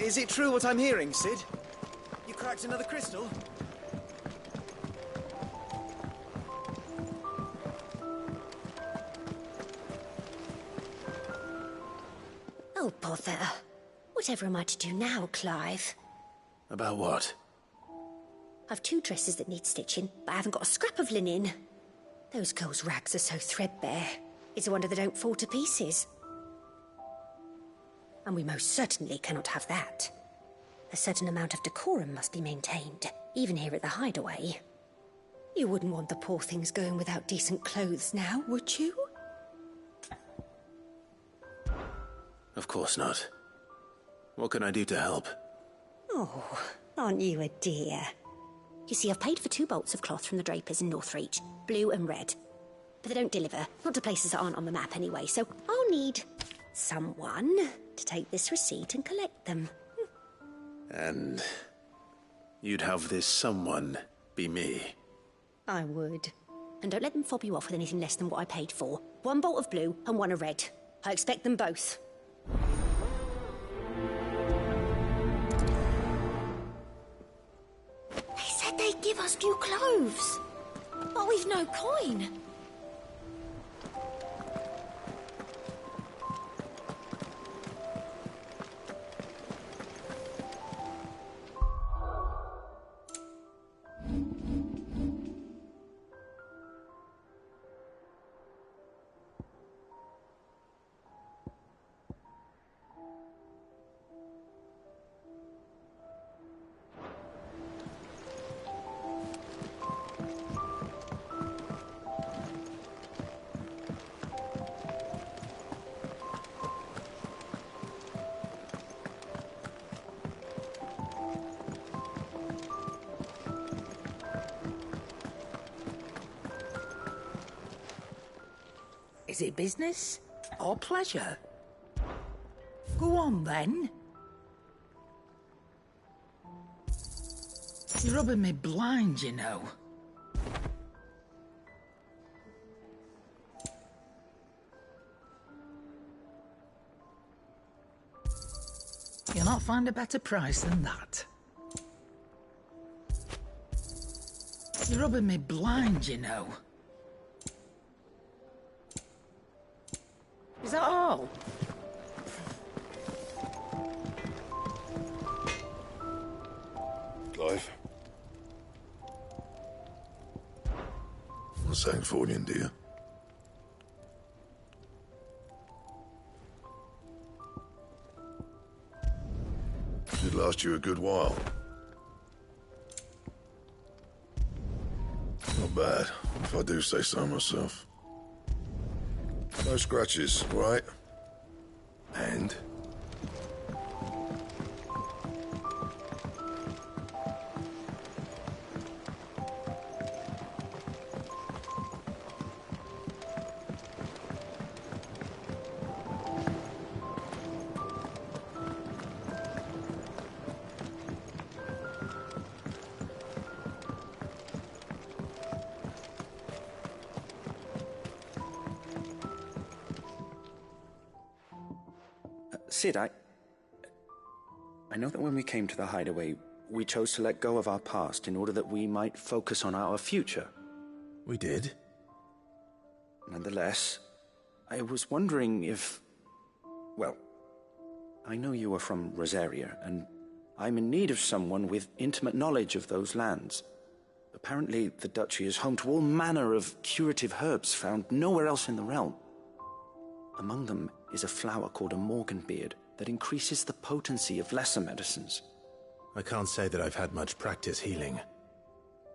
Is it true what I'm hearing, Cid? You cracked another crystal? Oh, bother. Whatever am I to do now, Clive? About what? I've 2 dresses that need stitching, but I haven't got a scrap of linen. Those girls' rags are so threadbare. It's a wonder they don't fall to pieces. And we most certainly cannot have that. A certain amount of decorum must be maintained, even here at the Hideaway. You wouldn't want the poor things going without decent clothes now, would you? Of course not. What can I do to help? Oh, aren't you a dear? You see, I've paid for 2 bolts of cloth from the drapers in Northreach, blue and red. But they don't deliver, not to places that aren't on the map anyway, so I'll need someone to take this receipt and collect them. And you'd have this someone be me? I would. And don't let them fob you off with anything less than what I paid for. 1 bolt of blue and 1 of red. I expect them both. They said they'd give us new clothes. But we've no coin. Is it business or pleasure? Go on, then. You're rubbing me blind, you know. You'll not find a better price than that. You're rubbing me blind, you know. Is that all? Clive? Not Sangfornian, dear. Should last you a good while. Not bad, if I do say so myself. No scratches, right? And? Cid, I know that when we came to the Hideaway, we chose to let go of our past in order that we might focus on our future. We did? Nonetheless, I was wondering if... Well, I know you are from Rosaria, and I'm in need of someone with intimate knowledge of those lands. Apparently, the Duchy is home to all manner of curative herbs found nowhere else in the realm. Among them is a flower called a Morganbeard that increases the potency of lesser medicines. I can't say that I've had much practice healing.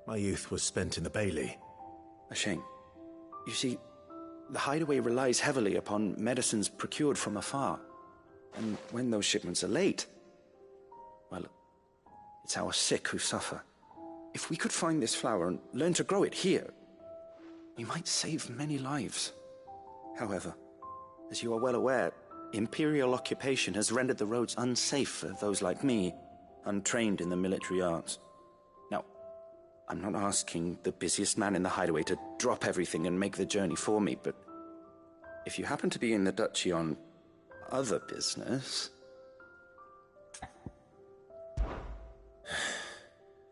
My youth was spent in the Bailey. A shame. You see, the Hideaway relies heavily upon medicines procured from afar. And when those shipments are late, well, it's our sick who suffer. If we could find this flower and learn to grow it here, we might save many lives. However, as you are well aware, Imperial occupation has rendered the roads unsafe for those like me, untrained in the military arts. Now, I'm not asking the busiest man in the Hideaway to drop everything and make the journey for me, but if you happen to be in the Duchy on other business...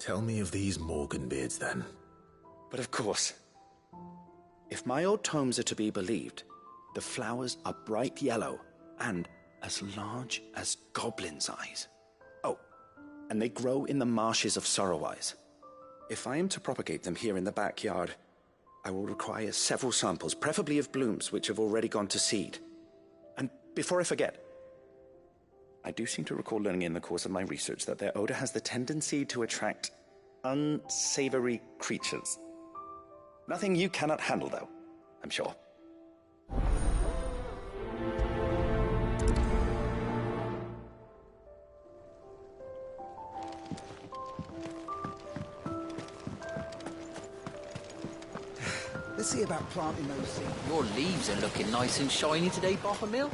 Tell me of these Morganbeards, then. But of course, if my old tomes are to be believed, the flowers are bright yellow and as large as goblins' eyes. Oh, and they grow in the marshes of Sorrowwise. If I am to propagate them here in the backyard, I will require several samples, preferably of blooms which have already gone to seed. And before I forget, I do seem to recall learning in the course of my research that their odor has the tendency to attract unsavory creatures. Nothing you cannot handle, though, I'm sure. Let's see about planting those seeds. Your leaves are looking nice and shiny today, Bothermill.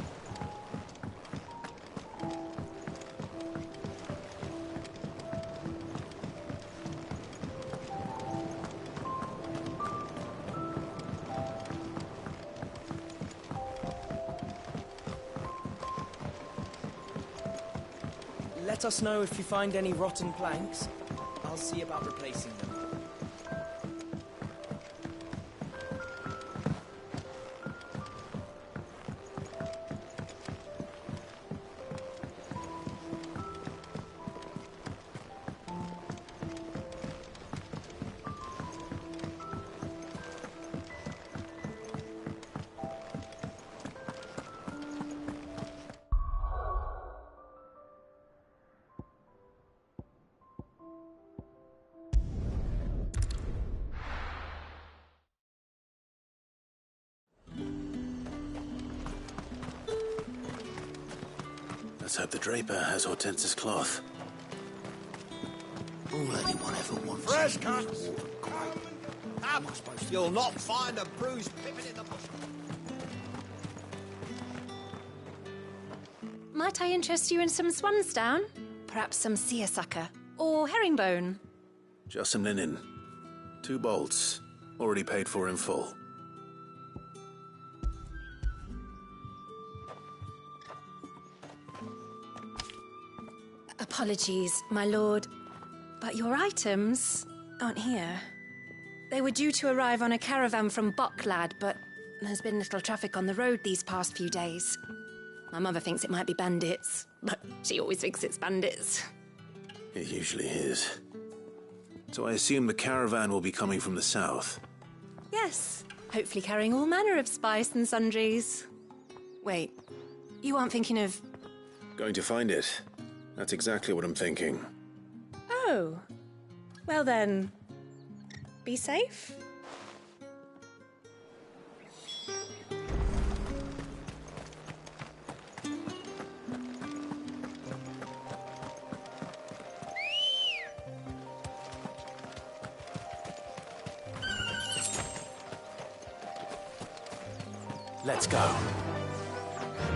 Let us know if you find any rotten planks. I'll see about replacing them. Let's hope the Draper has Hortense's cloth. All anyone ever wants. Fresh cuts! How am I supposed to? You'll not find a bruised pippin in the bush. Might I interest you in some swansdown? Perhaps some seersucker? Or herringbone? Just some linen. 2 bolts. Already paid for in full. Apologies, my lord, but your items aren't here. They were due to arrive on a caravan from Bocklad, but there's been little traffic on the road these past few days. My mother thinks it might be bandits, but she always thinks it's bandits. It usually is. So I assume the caravan will be coming from the south. Yes, hopefully carrying all manner of spice and sundries. Wait, you aren't thinking of... Going to find it. That's exactly what I'm thinking. Oh. Well then, be safe. Let's go.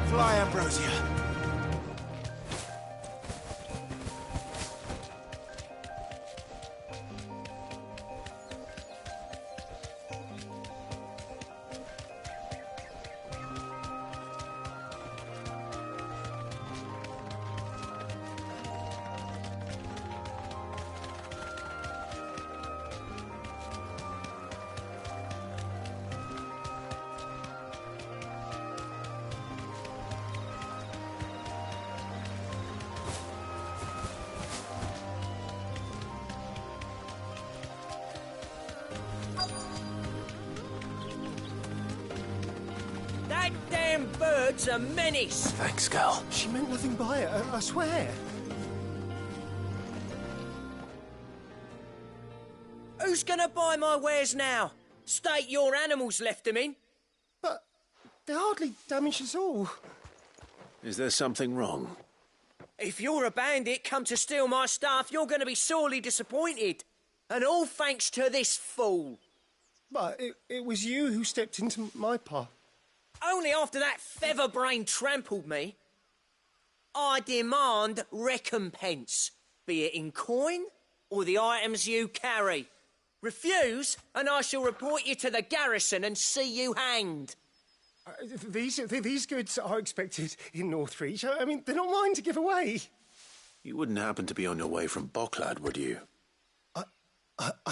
Fly, Ambrosia. That damn bird's a menace! Thanks, girl. She meant nothing by it, I swear. Who's gonna buy my wares now? State your animals left them in. But they hardly damaged us all. Is there something wrong? If you're a bandit come to steal my stuff, you're gonna be sorely disappointed. And all thanks to this fool. But it was you who stepped into my path. Only after that feather-brain trampled me. I demand recompense, be it in coin or the items you carry. Refuse, and I shall report you to the garrison and see you hanged. These goods are expected in Northreach. I mean, they're not mine to give away. You wouldn't happen to be on your way from Bocklad, would you?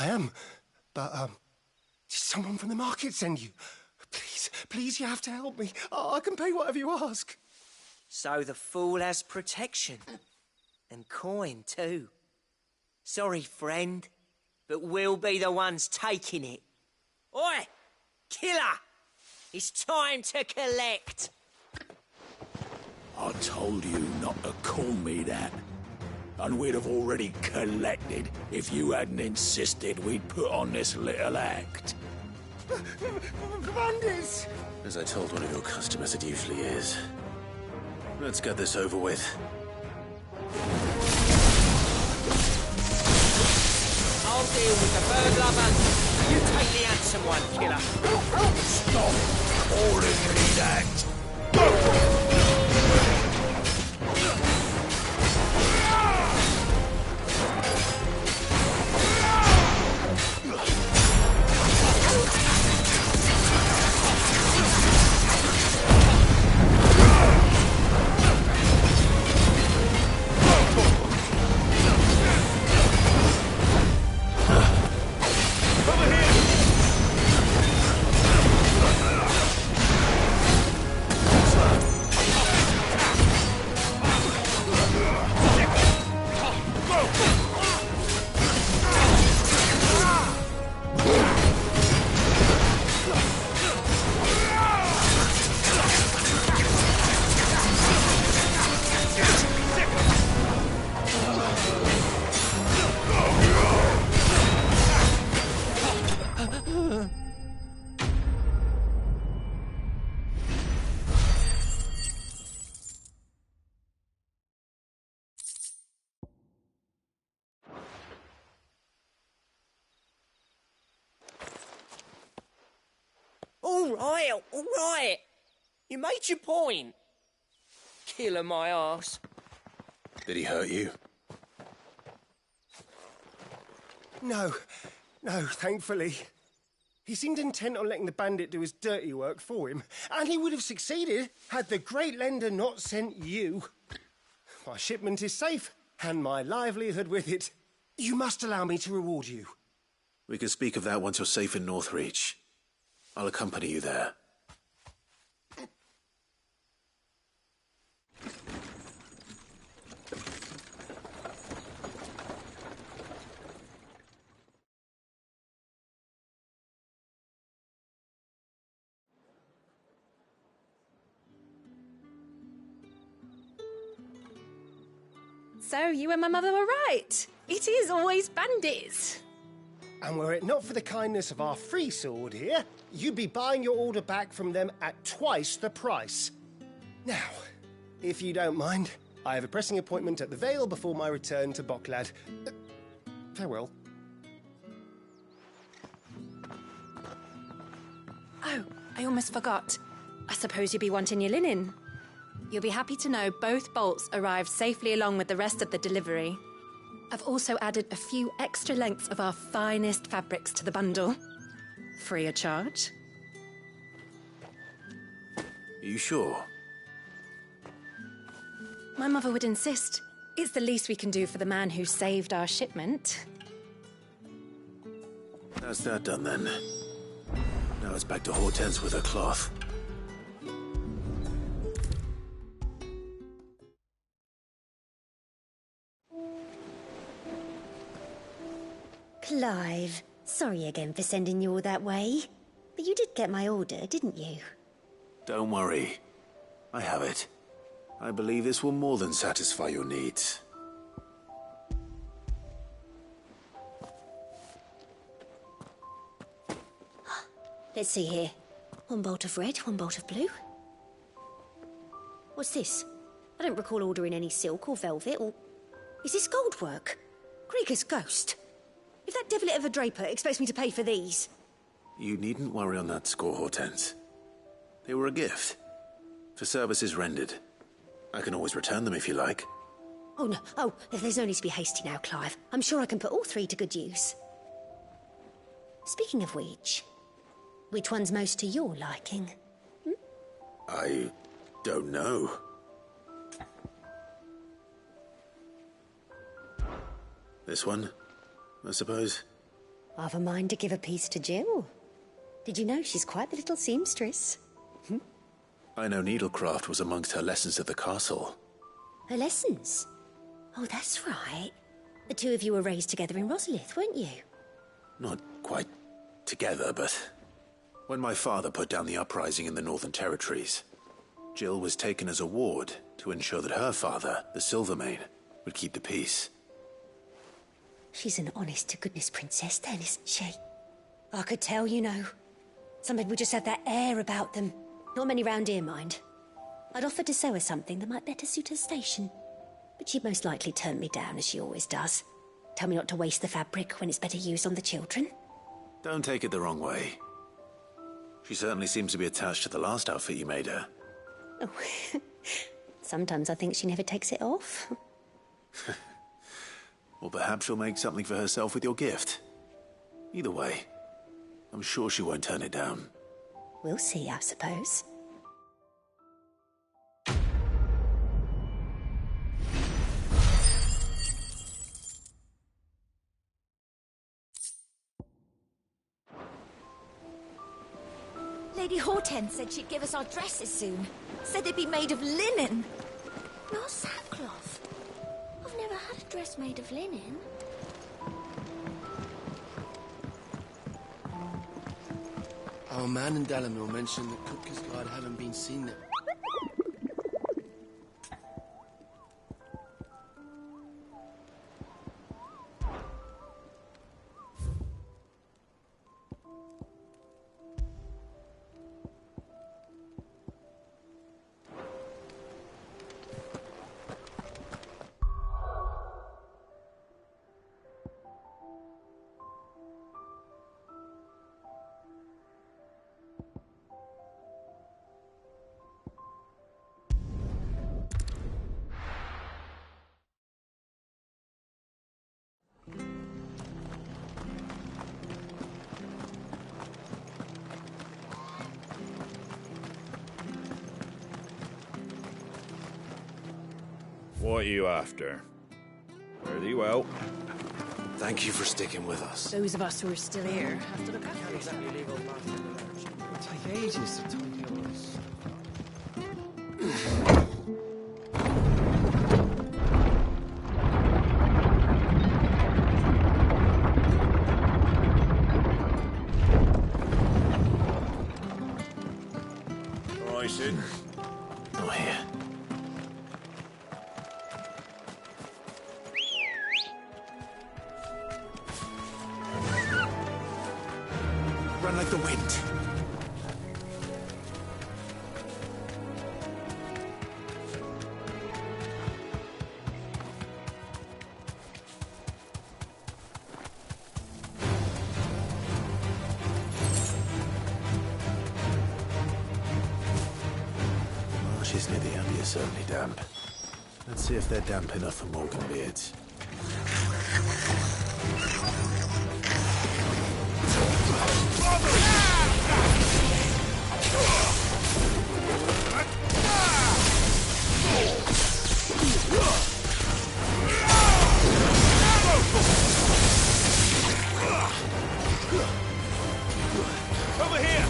am. But, did someone from the market send you? Please, please, you have to help me. Oh, I can pay whatever you ask. So the fool has protection. And coin, too. Sorry, friend, but we'll be the ones taking it. Oi! Killer! It's time to collect! I told you not to call me that. And we'd have already collected if you hadn't insisted we'd put on this little act. Bandits! As I told one of your customers, it usually is. Let's get this over with. I'll deal with the burglar, but you take the handsome one, killer. Stop calling me that! All right. You made your point. Killer my arse. Did he hurt you? No, thankfully. He seemed intent on letting the bandit do his dirty work for him, and he would have succeeded had the great lender not sent you. My shipment is safe, and my livelihood with it. You must allow me to reward you. We can speak of that once you're safe in Northreach. I'll accompany you there. So, you and my mother were right. It is always bandits. And were it not for the kindness of our free sword here, you'd be buying your order back from them at twice the price. Now, if you don't mind, I have a pressing appointment at the Vale before my return to Boklad. Farewell. Oh, I almost forgot. I suppose you'll be wanting your linen. You'll be happy to know both bolts arrived safely along with the rest of the delivery. I've also added a few extra lengths of our finest fabrics to the bundle. Free of charge. Are you sure? My mother would insist. It's the least we can do for the man who saved our shipment. That's that done then. Now it's back to Hortense with her cloth. Clive, sorry again for sending you all that way. But you did get my order, didn't you? Don't worry. I have it. I believe this will more than satisfy your needs. Let's see here. One bolt of red, one bolt of blue. What's this? I don't recall ordering any silk or velvet or... Is this gold work? Krieger's ghost. If that devilit of a draper expects me to pay for these... You needn't worry on that score, Hortense. They were a gift. For services rendered. I can always return them if you like. Oh, no. Oh, there's no need to be hasty now, Clive. I'm sure I can put all three to good use. Speaking of which one's most to your liking? I don't know. This one, I suppose. I've a mind to give a piece to Jill. Did you know she's quite the little seamstress? I know needlecraft was amongst her lessons at the castle. Her lessons? Oh, that's right. The two of you were raised together in Rosalith, weren't you? Not quite together, but when my father put down the uprising in the Northern Territories, Jill was taken as a ward to ensure that her father, the Silvermane, would keep the peace. She's an honest-to-goodness princess then, isn't she? I could tell, you know. Some people just have that air about them. Not many round here, mind. I'd offered to sew her something that might better suit her station. But she'd most likely turn me down, as she always does. Tell me not to waste the fabric when it's better used on the children. Don't take it the wrong way. She certainly seems to be attached to the last outfit you made her. Oh, sometimes I think she never takes it off. Or perhaps she'll make something for herself with your gift. Either way, I'm sure she won't turn it down. We'll see, I suppose. Lady Hortense said she'd give us our dresses soon. Said they'd be made of linen. Not sackcloth. I've never had a dress made of linen. Our man in Dalamil mentioned that Kupka's guard haven't been seen there. What are you after? Very well. Thank you for sticking with us. Those of us who are still here have to look after each other. It'll take ages to tidy all this. All right, Sid. Oh, here. Run like the wind. The marshes near the Abbey are certainly damp. Let's see if they're damp enough for Morgan Beards. Over here!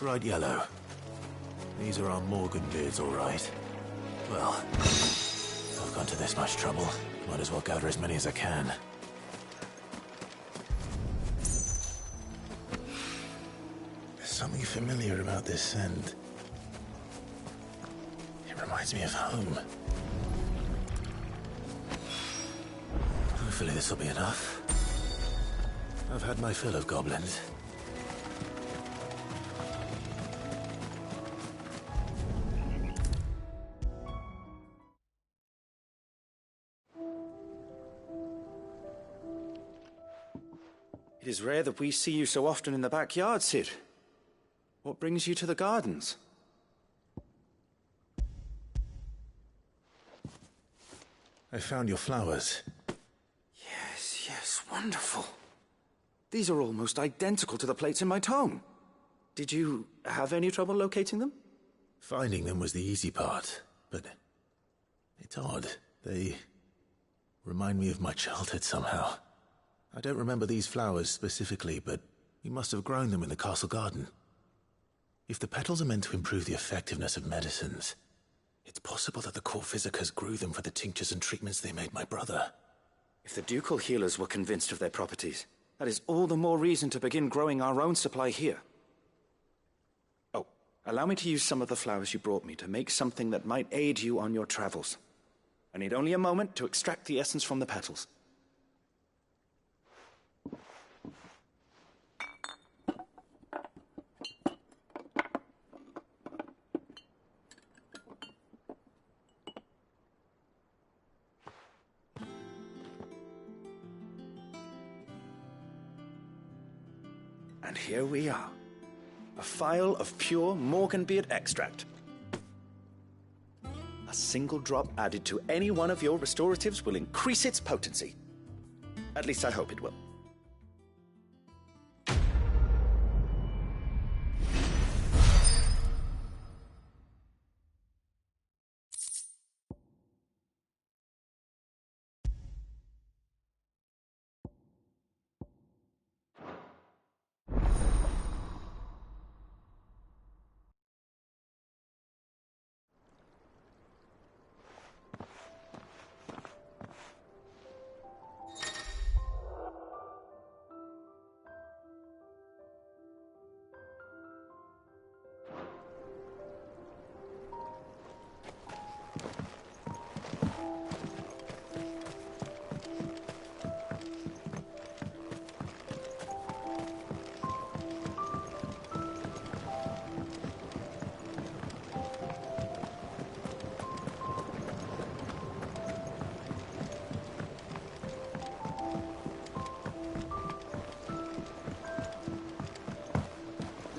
Bright yellow. These are our Morgan beards, all right. Well, I've gone to this much trouble. Might as well gather as many as I can. There's something familiar about this scent. It reminds me of home. Hopefully this will be enough. I've had my fill of goblins. It is rare that we see you so often in the backyard, Cid. What brings you to the gardens? I found your flowers. Yes, wonderful. These are almost identical to the plates in my tome. Did you have any trouble locating them? Finding them was the easy part, but it's odd. They remind me of my childhood somehow. I don't remember these flowers specifically, but we must have grown them in the castle garden. If the petals are meant to improve the effectiveness of medicines, it's possible that the court physicers grew them for the tinctures and treatments they made my brother. If the ducal healers were convinced of their properties, that is all the more reason to begin growing our own supply here. Oh, allow me to use some of the flowers you brought me to make something that might aid you on your travels. I need only a moment to extract the essence from the petals. And here we are. A phial of pure Morganbeard extract. A single drop added to any one of your restoratives will increase its potency. At least I hope it will.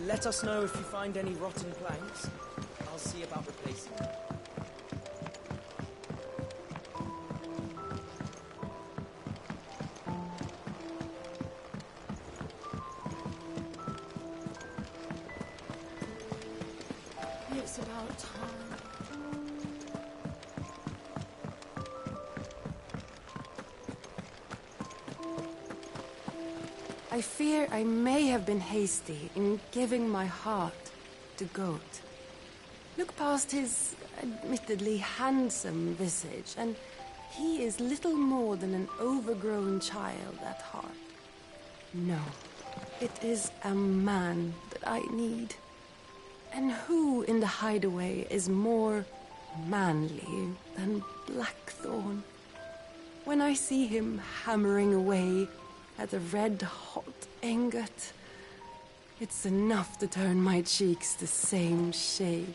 Let us know if you find any rotten planks. I'll see about replacing them. It's about time. I fear I may have been hasty in giving my heart to Goat. Look past his admittedly handsome visage, and he is little more than an overgrown child at heart. No, it is a man that I need. And who in the hideaway is more manly than Blackthorn? When I see him hammering away at a red-hot ingot, it's enough to turn my cheeks the same shade.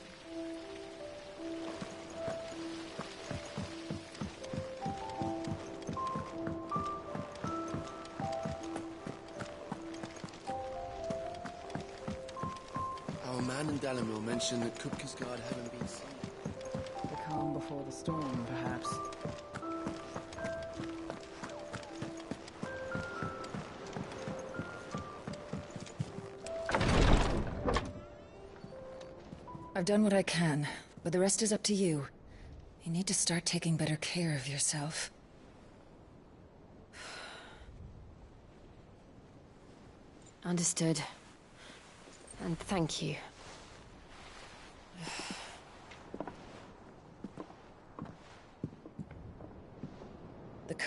Our man in Dalamil mentioned that Kupka's guard hadn't been seen. The calm before the storm, perhaps. I've done what I can, but the rest is up to you. You need to start taking better care of yourself. Understood. And thank you.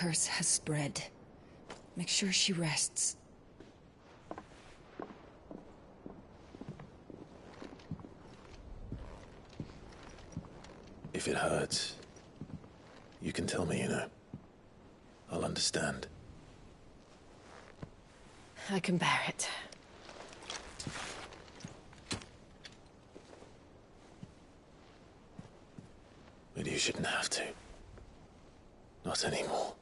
curse has spread. Make sure she rests. If it hurts, you can tell me, you know. I'll understand. I can bear it. But you shouldn't have to. Not anymore.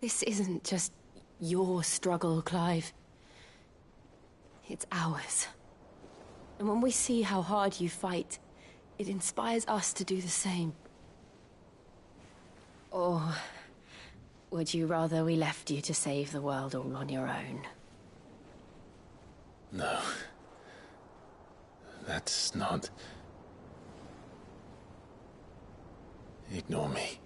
This isn't just your struggle, Clive. It's ours. And when we see how hard you fight, it inspires us to do the same. Or would you rather we left you to save the world all on your own? No. That's not... Ignore me.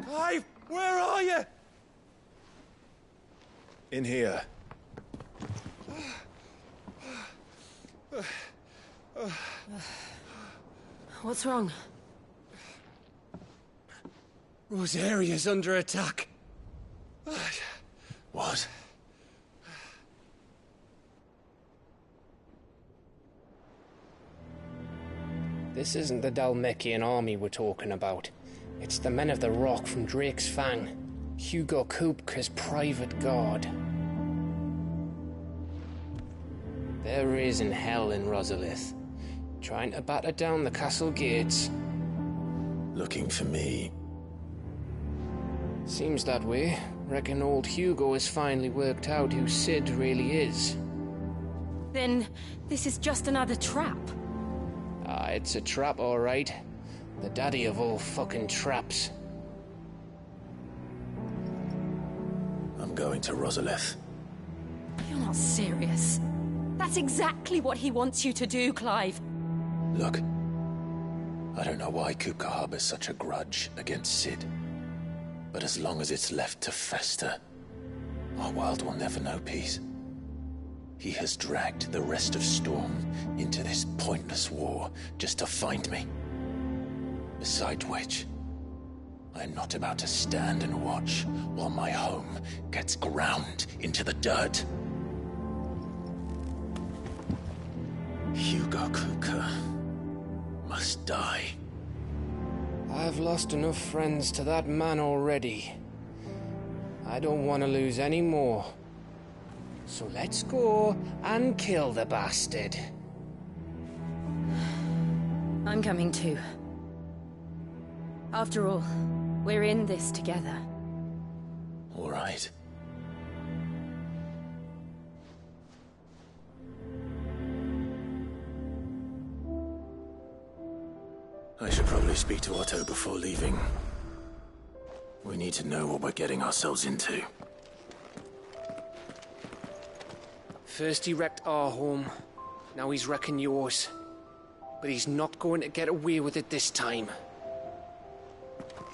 Clive, where are you? In here. What's wrong? Rosaria's under attack. What? This isn't the Dhalmekian army we're talking about. It's the men of the Rock from Drake's Fang. Hugo Kupka's private guard. There is in hell in Rosalith, trying to batter down the castle gates. Looking for me. Seems that way. Reckon old Hugo has finally worked out who Sid really is. Then this is just another trap. Ah, it's a trap, all right. The daddy of all fucking traps. I'm going to Rosalith. You're not serious. That's exactly what he wants you to do, Clive. Look, I don't know why Kupka harbors such a grudge against Sid. But as long as it's left to fester, our world will never know peace. He has dragged the rest of Storm into this pointless war just to find me. Besides which, I'm not about to stand and watch while my home gets ground into the dirt. Hugo Kupka must die. I've lost enough friends to that man already. I don't want to lose any more. So let's go and kill the bastard. I'm coming too. After all, we're in this together. All right. I should probably speak to Otto before leaving. We need to know what we're getting ourselves into. First he wrecked our home, now he's wrecking yours. But he's not going to get away with it this time.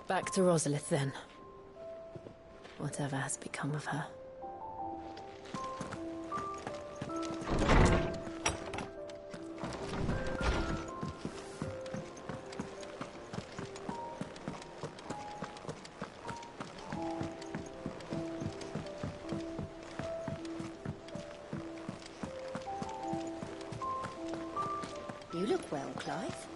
Back to Rosalith then. Whatever has become of her. You look well, Clive.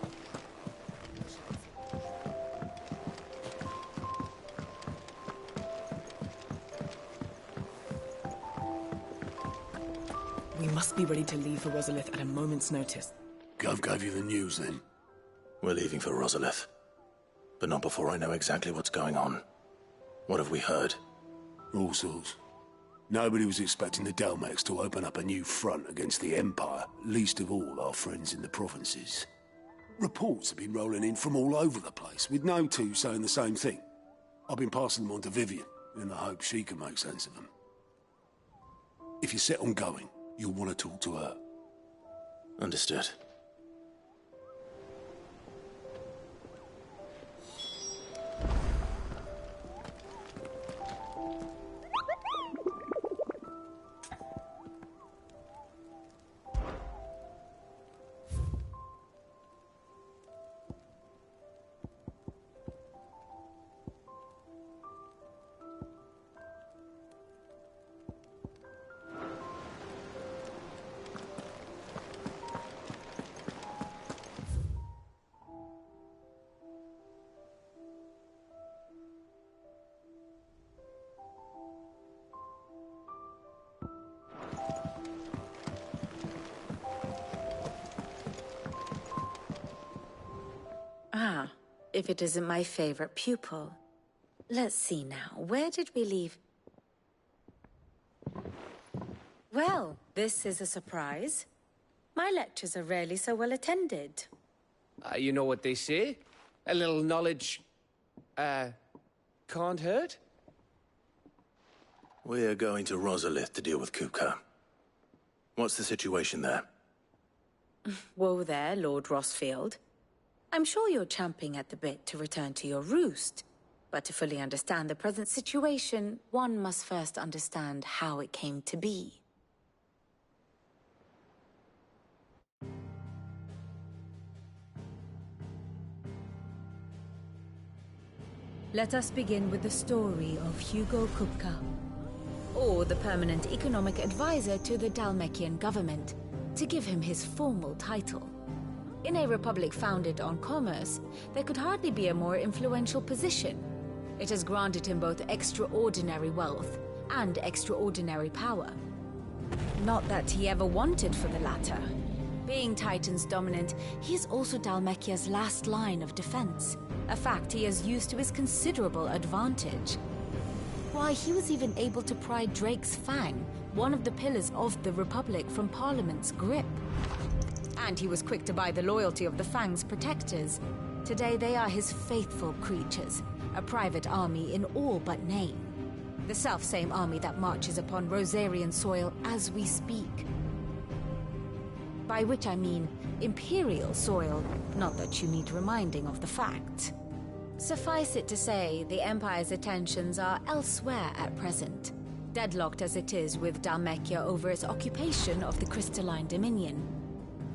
We must be ready to leave for Rosalith at a moment's notice. Gov gave you the news, then? We're leaving for Rosalith. But not before I know exactly what's going on. What have we heard? All sorts. Nobody was expecting the Dhalmekians to open up a new front against the Empire, least of all our friends in the provinces. Reports have been rolling in from all over the place, with no two saying the same thing. I've been passing them on to Vivian, in the hope she can make sense of them. If you're set on going, you'll want to talk to her. Understood. Ah, if it isn't my favorite pupil. Let's see now, where did we leave? Well, this is a surprise. My lectures are rarely so well attended. You know what they say? A little knowledge, can't hurt? We're going to Rosalith to deal with Kupka. What's the situation there? Whoa there, Lord Rossfield. I'm sure you're champing at the bit to return to your roost. But to fully understand the present situation, one must first understand how it came to be. Let us begin with the story of Hugo Kupka, or the permanent economic advisor to the Dhalmekian government, to give him his formal title. In a republic founded on commerce, there could hardly be a more influential position. It has granted him both extraordinary wealth and extraordinary power. Not that he ever wanted for the latter. Being Titan's dominant, he is also Dhalmekia's last line of defense, a fact he has used to his considerable advantage. Why, he was even able to pry Drake's Fang, one of the pillars of the Republic, from Parliament's grip. And he was quick to buy the loyalty of the Fang's protectors. Today they are his faithful creatures, a private army in all but name. The self-same army that marches upon Rosarian soil as we speak. By which I mean Imperial soil, not that you need reminding of the fact. Suffice it to say, the Empire's attentions are elsewhere at present, deadlocked as it is with Dhalmekia over its occupation of the Crystalline Dominion,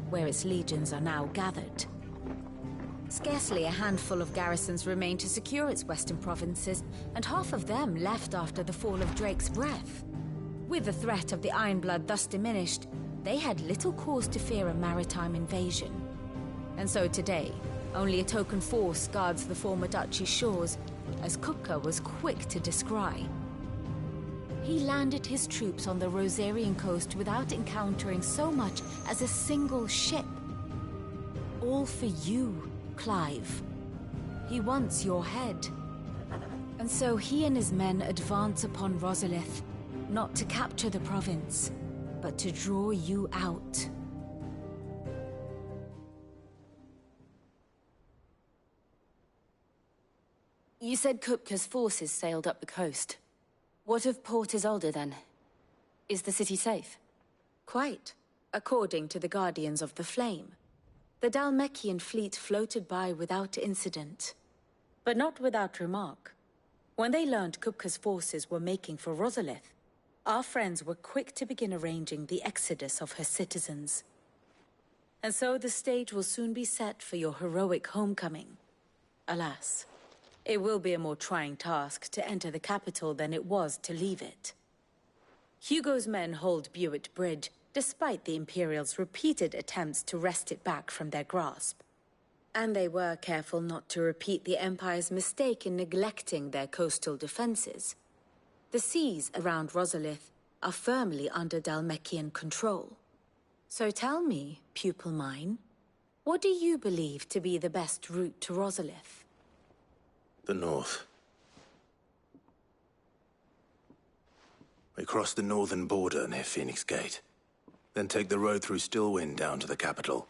where its legions are now gathered. Scarcely a handful of garrisons remain to secure its western provinces, and half of them left after the fall of Drake's Breath. With the threat of the Ironblood thus diminished, they had little cause to fear a maritime invasion. And so today, only a token force guards the former duchy's shores, as Kupka was quick to descry. He landed his troops on the Rosarian coast without encountering so much as a single ship. All for you, Clive. He wants your head. And so he and his men advance upon Rosalith, not to capture the province, but to draw you out. You said Kupka's forces sailed up the coast. What of Port Isolde, then? Is the city safe? Quite, according to the Guardians of the Flame. The Dhalmekian fleet floated by without incident. But not without remark. When they learned Kupka's forces were making for Rosalith, our friends were quick to begin arranging the exodus of her citizens. And so the stage will soon be set for your heroic homecoming. Alas, it will be a more trying task to enter the capital than it was to leave it. Hugo's men hold Buett Bridge, despite the Imperials' repeated attempts to wrest it back from their grasp. And they were careful not to repeat the Empire's mistake in neglecting their coastal defenses. The seas around Rosalith are firmly under Dhalmekian control. So tell me, pupil mine, what do you believe to be the best route to Rosalith? The north. We cross the northern border near Phoenix Gate, then take the road through Stillwind down to the capital.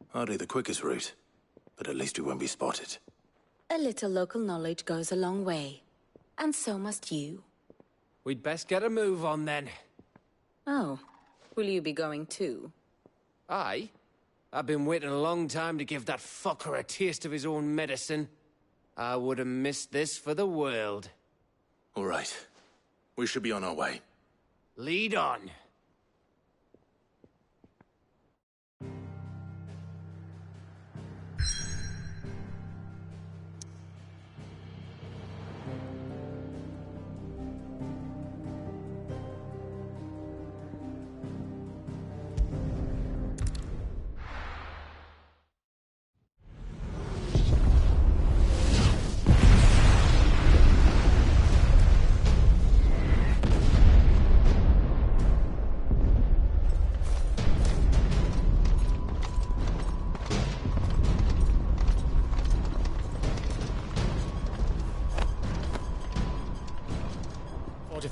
Hardly the quickest route, but at least we won't be spotted. A little local knowledge goes a long way. And so must you. We'd best get a move on, then. Oh, will you be going too? Aye. I've been waiting a long time to give that fucker a taste of his own medicine. I would have missed this for the world. All right. We should be on our way. Lead on.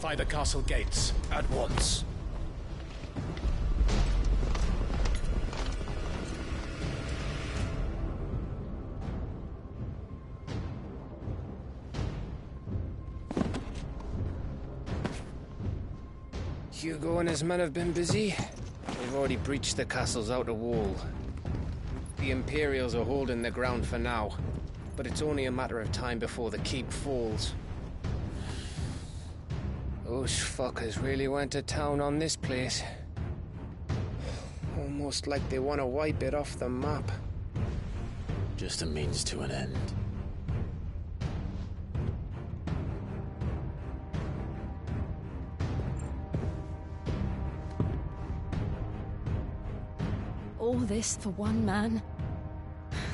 Fortify the castle gates at once. Hugo and his men have been busy. They've already breached the castle's outer wall. The Imperials are holding the ground for now, but it's only a matter of time before the keep falls. Those fuckers really went to town on this place. Almost like they want to wipe it off the map. Just a means to an end. All this for one man?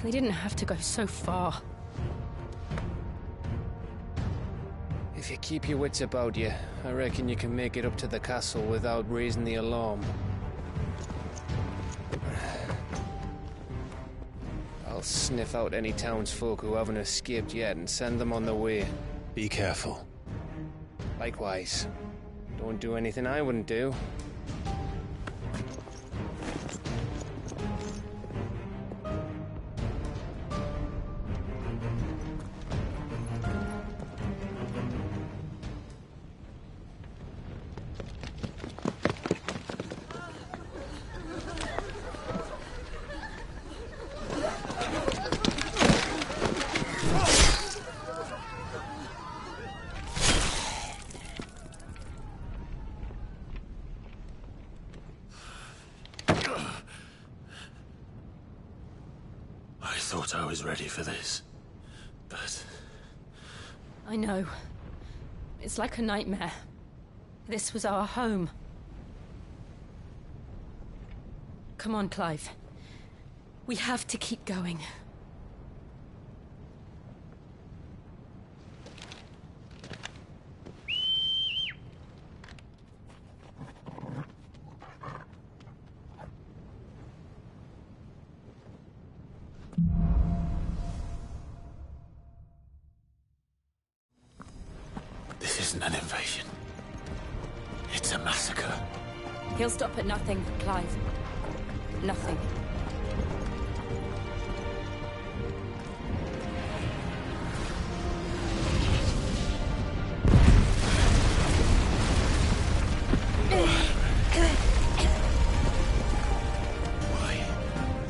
They didn't have to go so far. If you keep your wits about you, I reckon you can make it up to the castle without raising the alarm. I'll sniff out any townsfolk who haven't escaped yet and send them on their way. Be careful. Likewise. Don't do anything I wouldn't do. I thought I was ready for this, but... I know. It's like a nightmare. This was our home. Come on, Clive. We have to keep going. This isn't an invasion. It's a massacre. He'll stop at nothing, Clive. Nothing.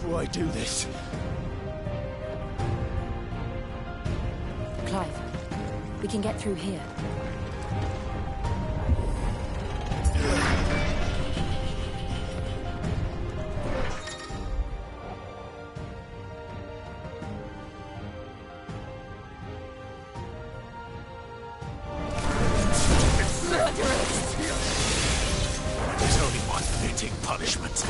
Why do this? Clive, we can get through here. There's only one fitting punishment.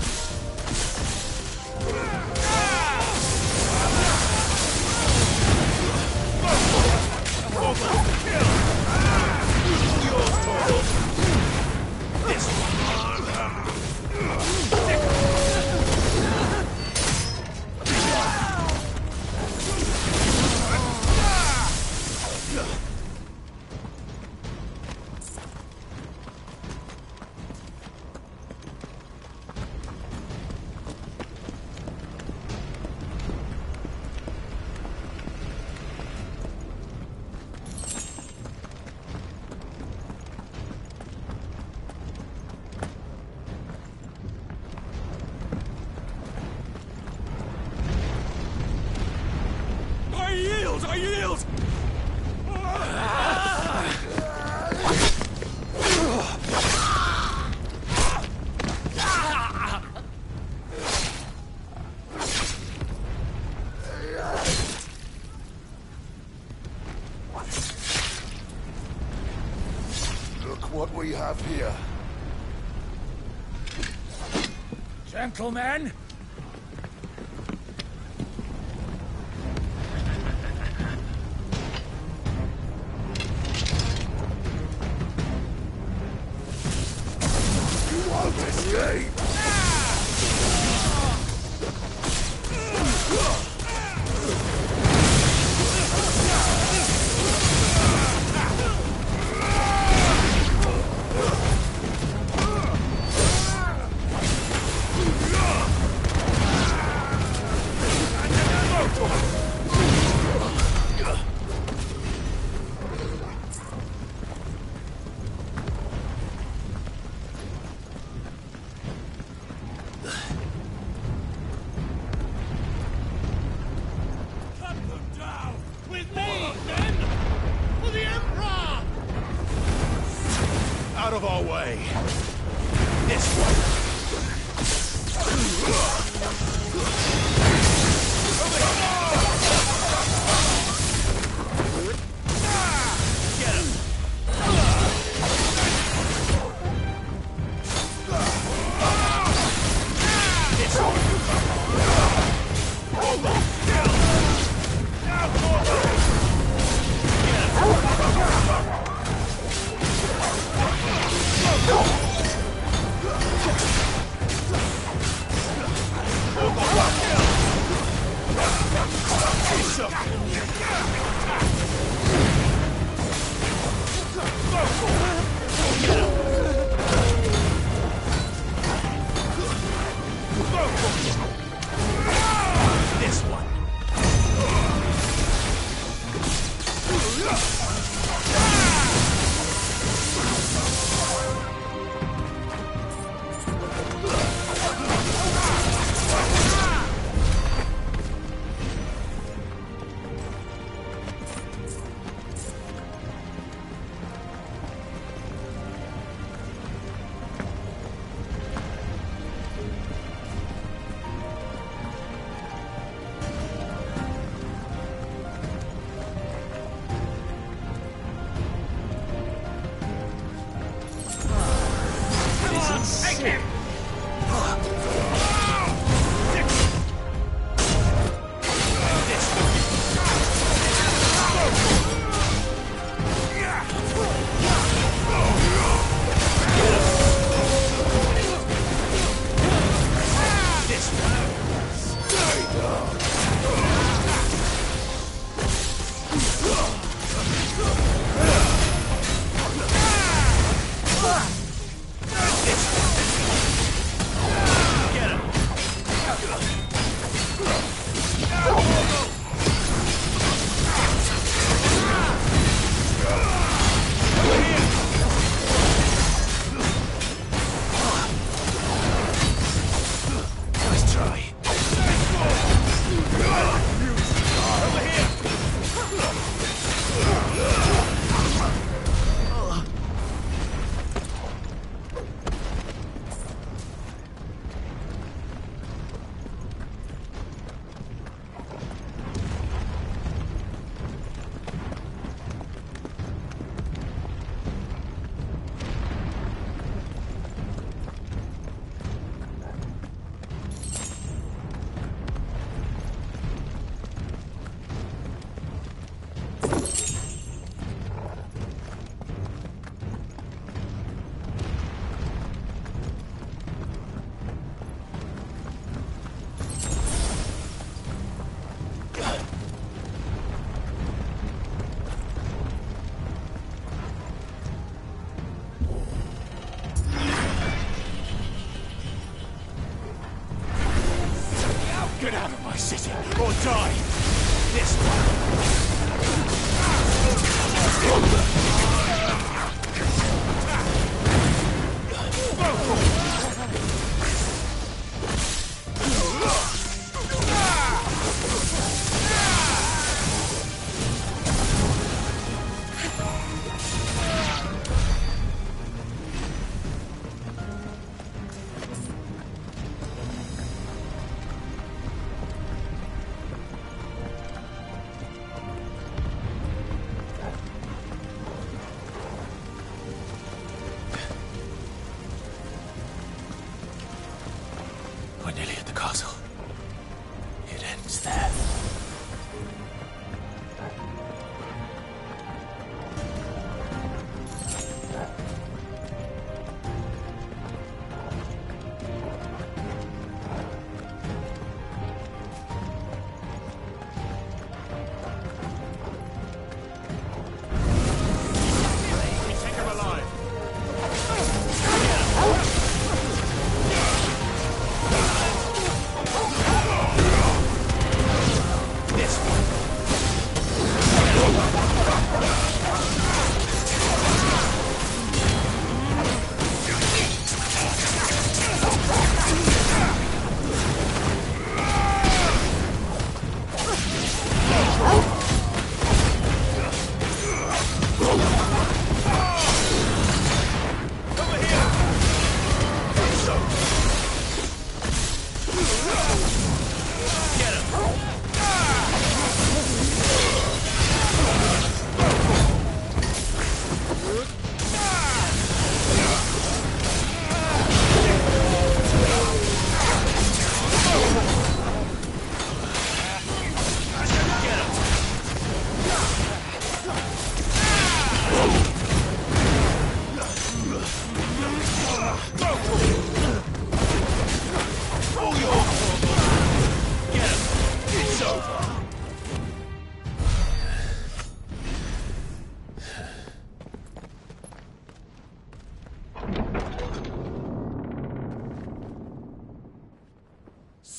I yield! Look what we have here. Gentlemen! Escape! our way. This way. Get him. This way. This one. Get out of my city, or die! This We're nearly at the castle. It ends there. Take him alive.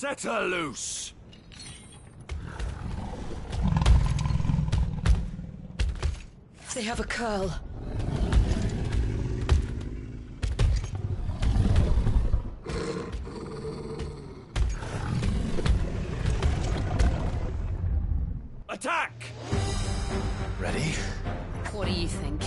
Set her loose! They have a curl. Attack! Ready? What do you think?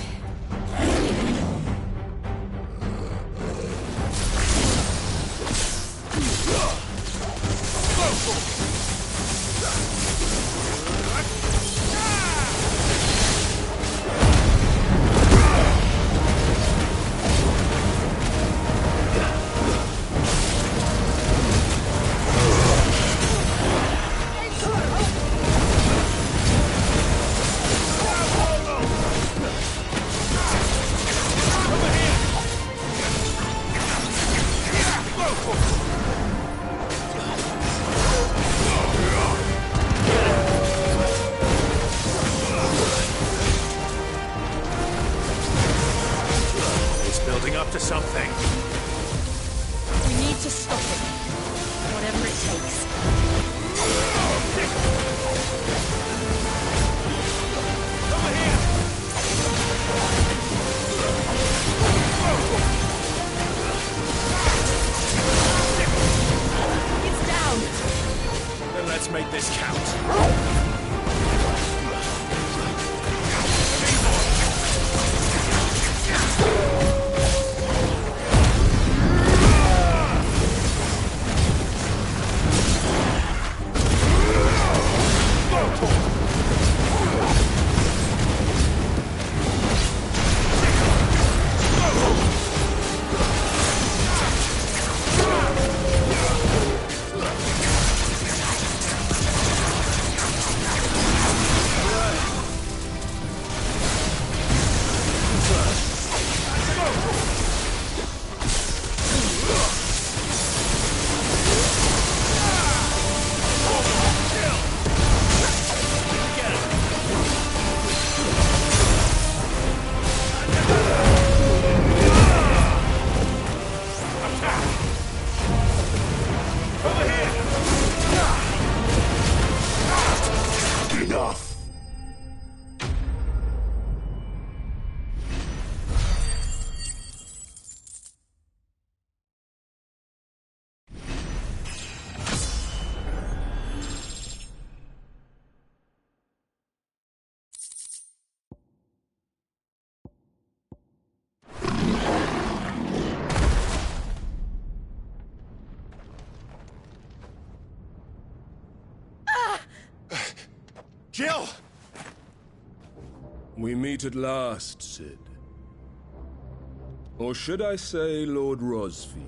Jill! We meet at last, Cid. Or should I say, Lord Rosfield?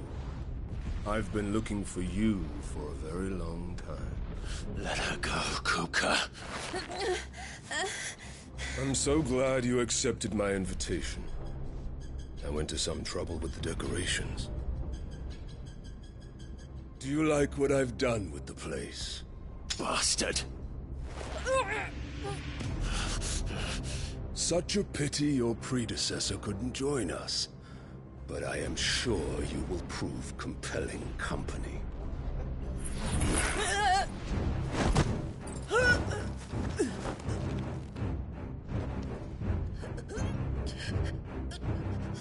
I've been looking for you for a very long time. Let her go, Kupka. I'm so glad you accepted my invitation. I went to some trouble with the decorations. Do you like what I've done with the place? Bastard! Such a pity your predecessor couldn't join us. But I am sure you will prove compelling company.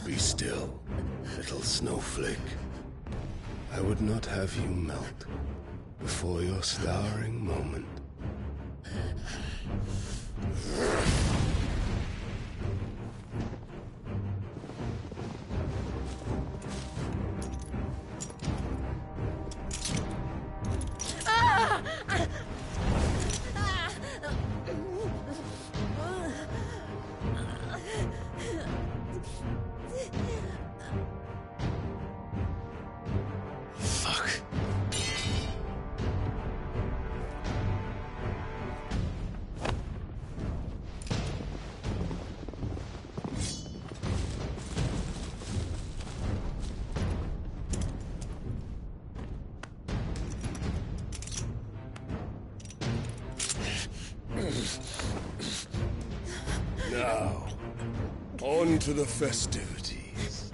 Be still, little snowflake. I would not have you melt before your starring moment. Now, on to the festivities.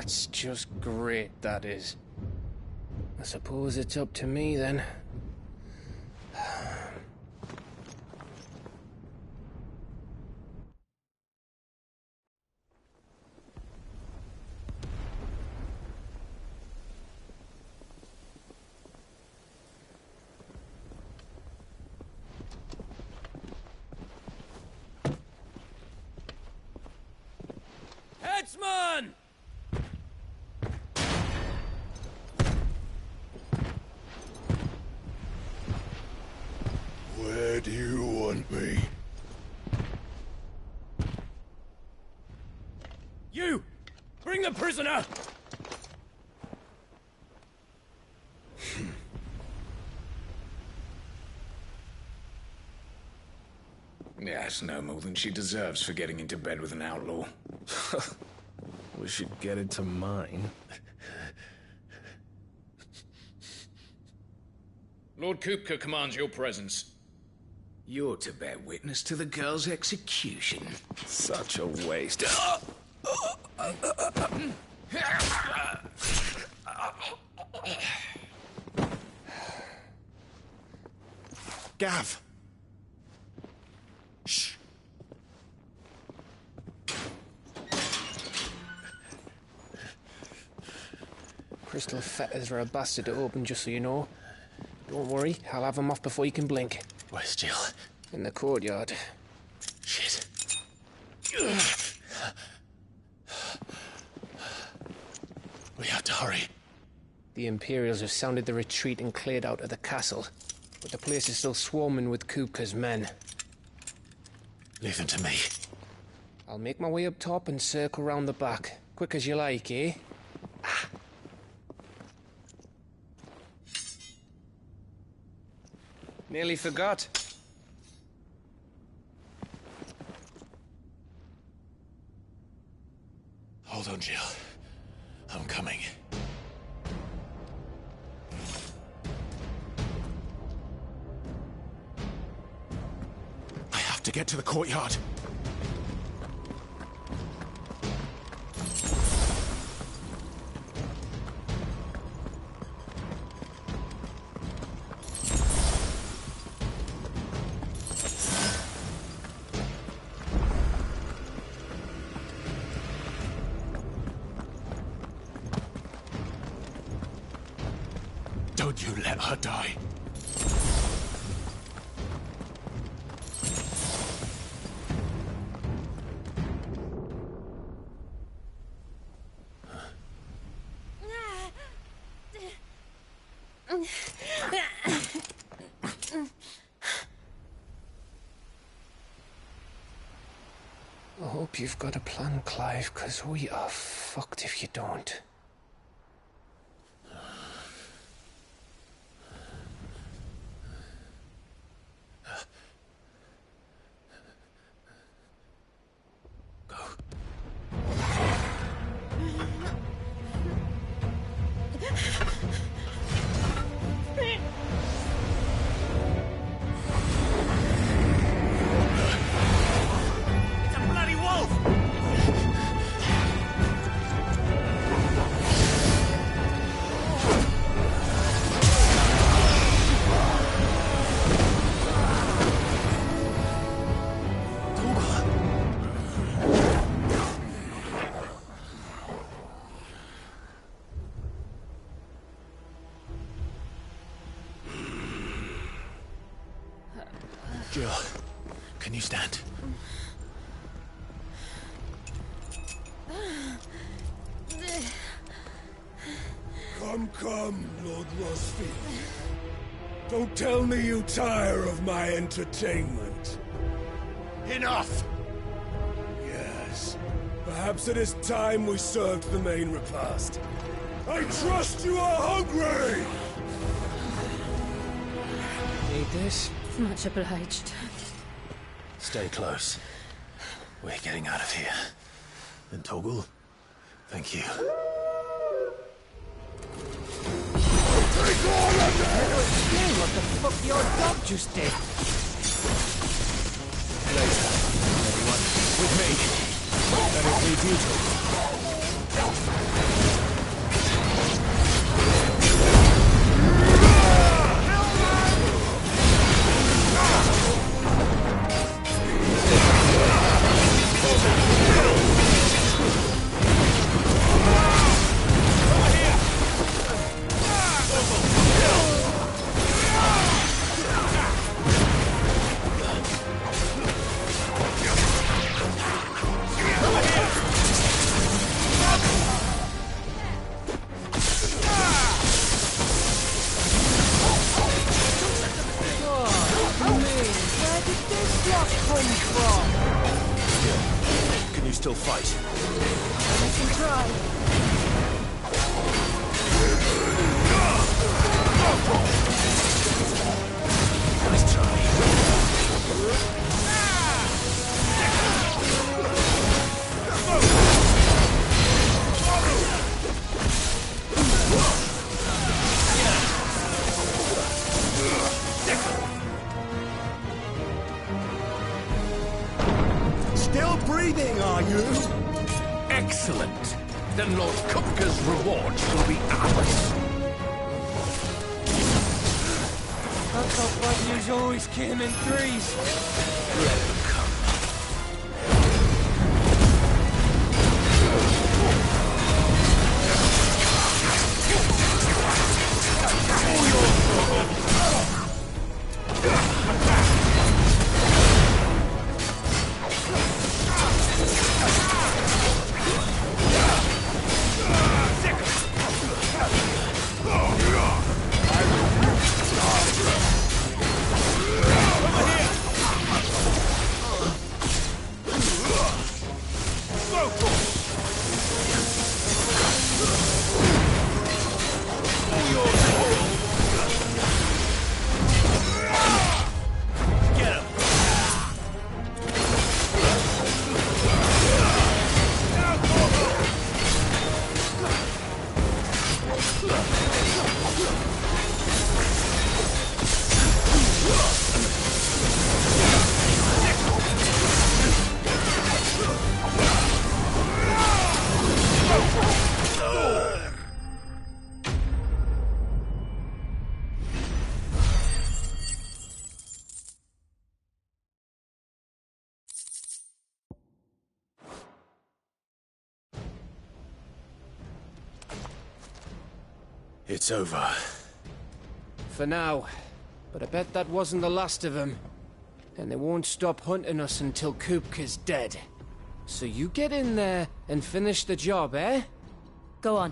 That's just great, that is. I suppose it's up to me, then. Headsman! Where do you want me? You! Bring the prisoner! Yes, no more than she deserves for getting into bed with an outlaw. We should get into mine. Lord Kupka commands your presence. You're to bear witness to the girl's execution. Such a waste. Gav! Shh! Crystal fetters are a bastard to open, just so you know. Don't worry, I'll have them off before you can blink. Where's Jill? In the courtyard. Shit. We have to hurry. The Imperials have sounded the retreat and cleared out of the castle, but the place is still swarming with Kupka's men. Leave them to me. I'll make my way up top and circle round the back. Quick as you like, eh? Nearly forgot. Hold on, Jill. I'm coming. I have to get to the courtyard. Don't you let her die. I hope you've got a plan, Clive, because we are fucked if you don't. Jill, can you stand? Come, Lord Rosfield. Don't tell me you tire of my entertainment. Enough! Yes. Perhaps it is time we served the main repast. I trust you are hungry! Need this? Much obliged. Stay close. We're getting out of here. And Toggle, thank you. Take all of them! Explain what the fuck your dog just did. Later, everyone. With me. Let it be beautiful. still fight. I can try. Nice try. Still breathing, are you? Excellent. Then Lord Kupka's reward will be ours. I thought fighting yous always came in threes. Let them come. It's over. For now. But I bet that wasn't the last of them. And they won't stop hunting us until Kupka's dead. So you get in there and finish the job, eh? Go on.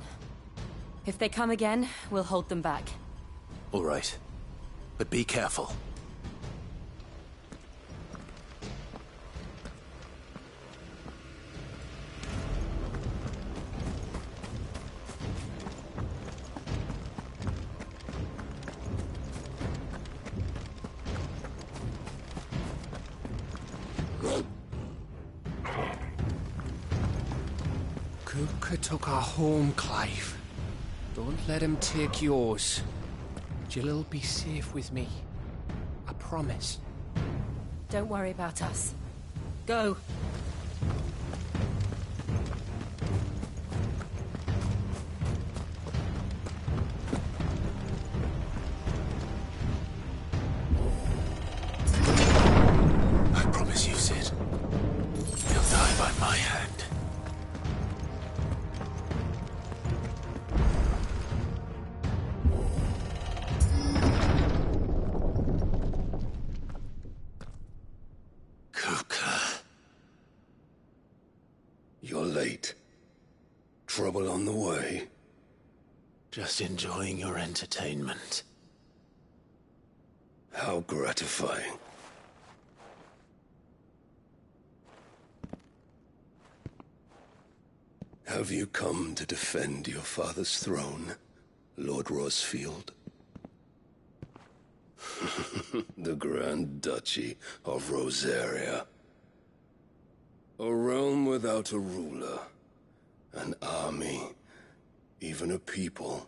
If they come again, we'll hold them back. All right. But be careful. Kupka took our home, Clive. Don't let him take yours. Jill'll be safe with me. I promise. Don't worry about us. Go. I promise you, Sid. You'll die by my hand. You're late. Trouble on the way? Just enjoying your entertainment. How gratifying. Have you come to defend your father's throne, Lord Rosfield? The Grand Duchy of Rosaria. A realm without a ruler, an army, even a people.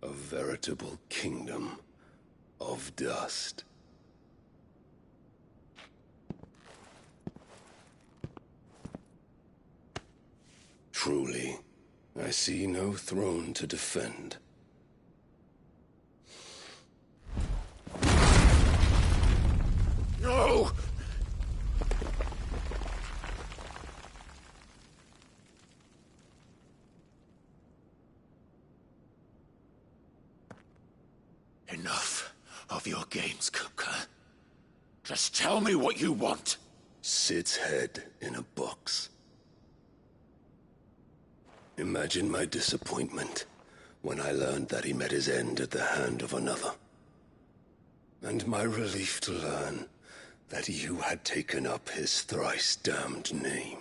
A veritable kingdom of dust. Truly, I see no throne to defend. No! Enough of your games, Kupka. Just tell me what you want. Sid's head in a box. Imagine my disappointment when I learned that he met his end at the hand of another. And my relief to learn that you had taken up his thrice-damned name.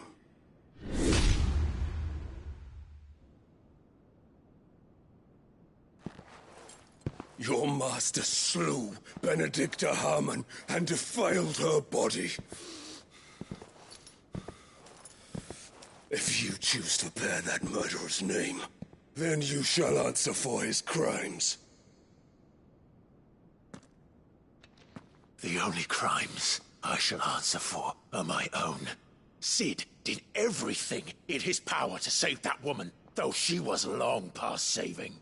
Your master slew Benedicta Harmon and defiled her body. If you choose to bear that murderer's name, then you shall answer for his crimes. The only crimes I shall answer for are my own. Sid did everything in his power to save that woman, though she was long past saving.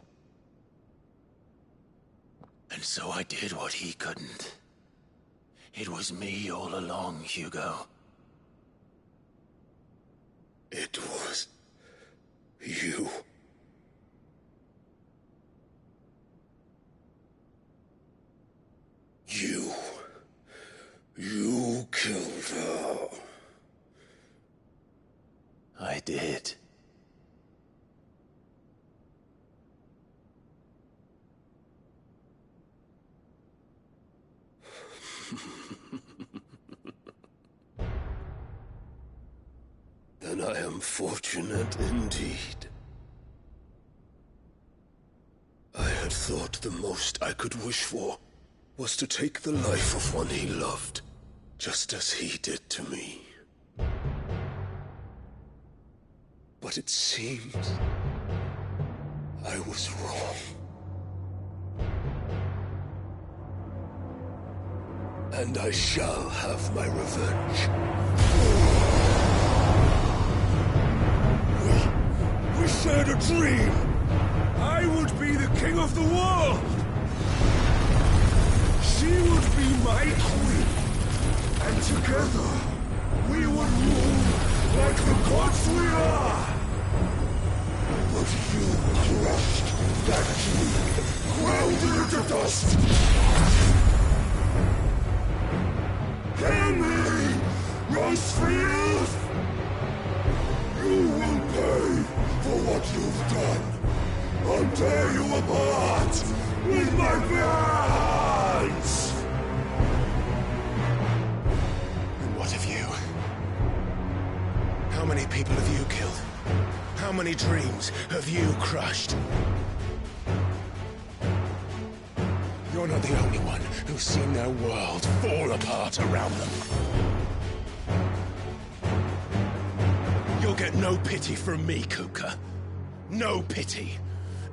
And so I did what he couldn't. It was me all along, Hugo. It was you. You killed her. I did. Then I am fortunate indeed. I had thought the most I could wish for was to take the life of one he loved, just as he did to me. But it seems I was wrong. And I shall have my revenge. We shared a dream. I would be the king of the world. She would be my queen. And together, we would rule like the gods we are. But you crushed that dream, ground it into dust. Hear me, Rosefield! You will pay for what you've done. I'll tear you apart with my bare hands! And what of you? How many people have you killed? How many dreams have you crushed? You're not the only one who's seen their world fall apart around them. You'll get no pity from me, Kupka. No pity.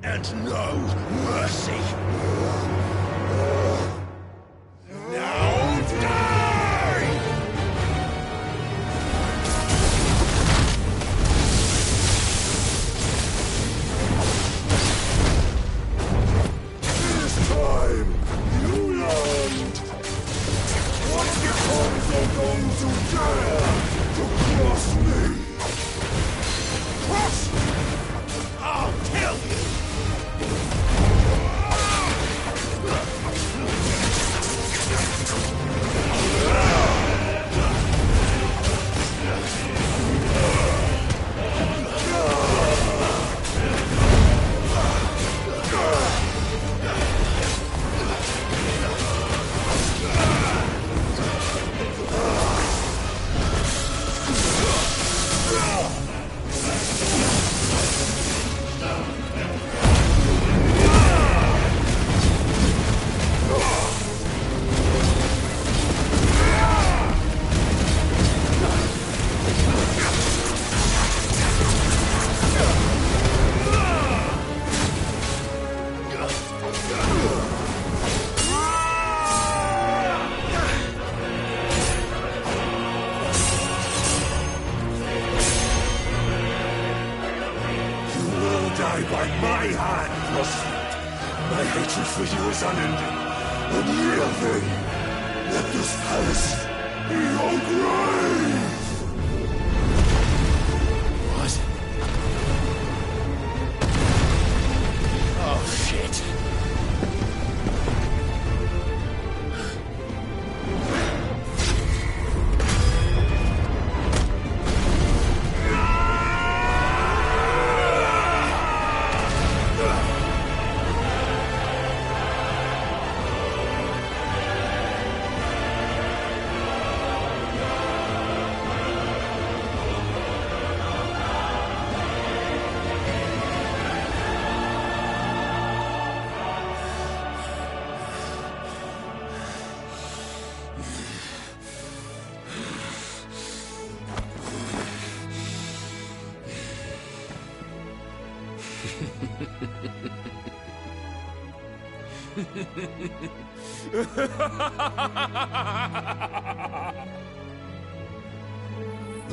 And no mercy. Now die! This time, you learned what becomes of those who dare to cross me. Cross! I'll kill you! By my hand, Rosefield. My hatred for you is unending. And real thing, let this palace be your grave! What? Oh, shit. The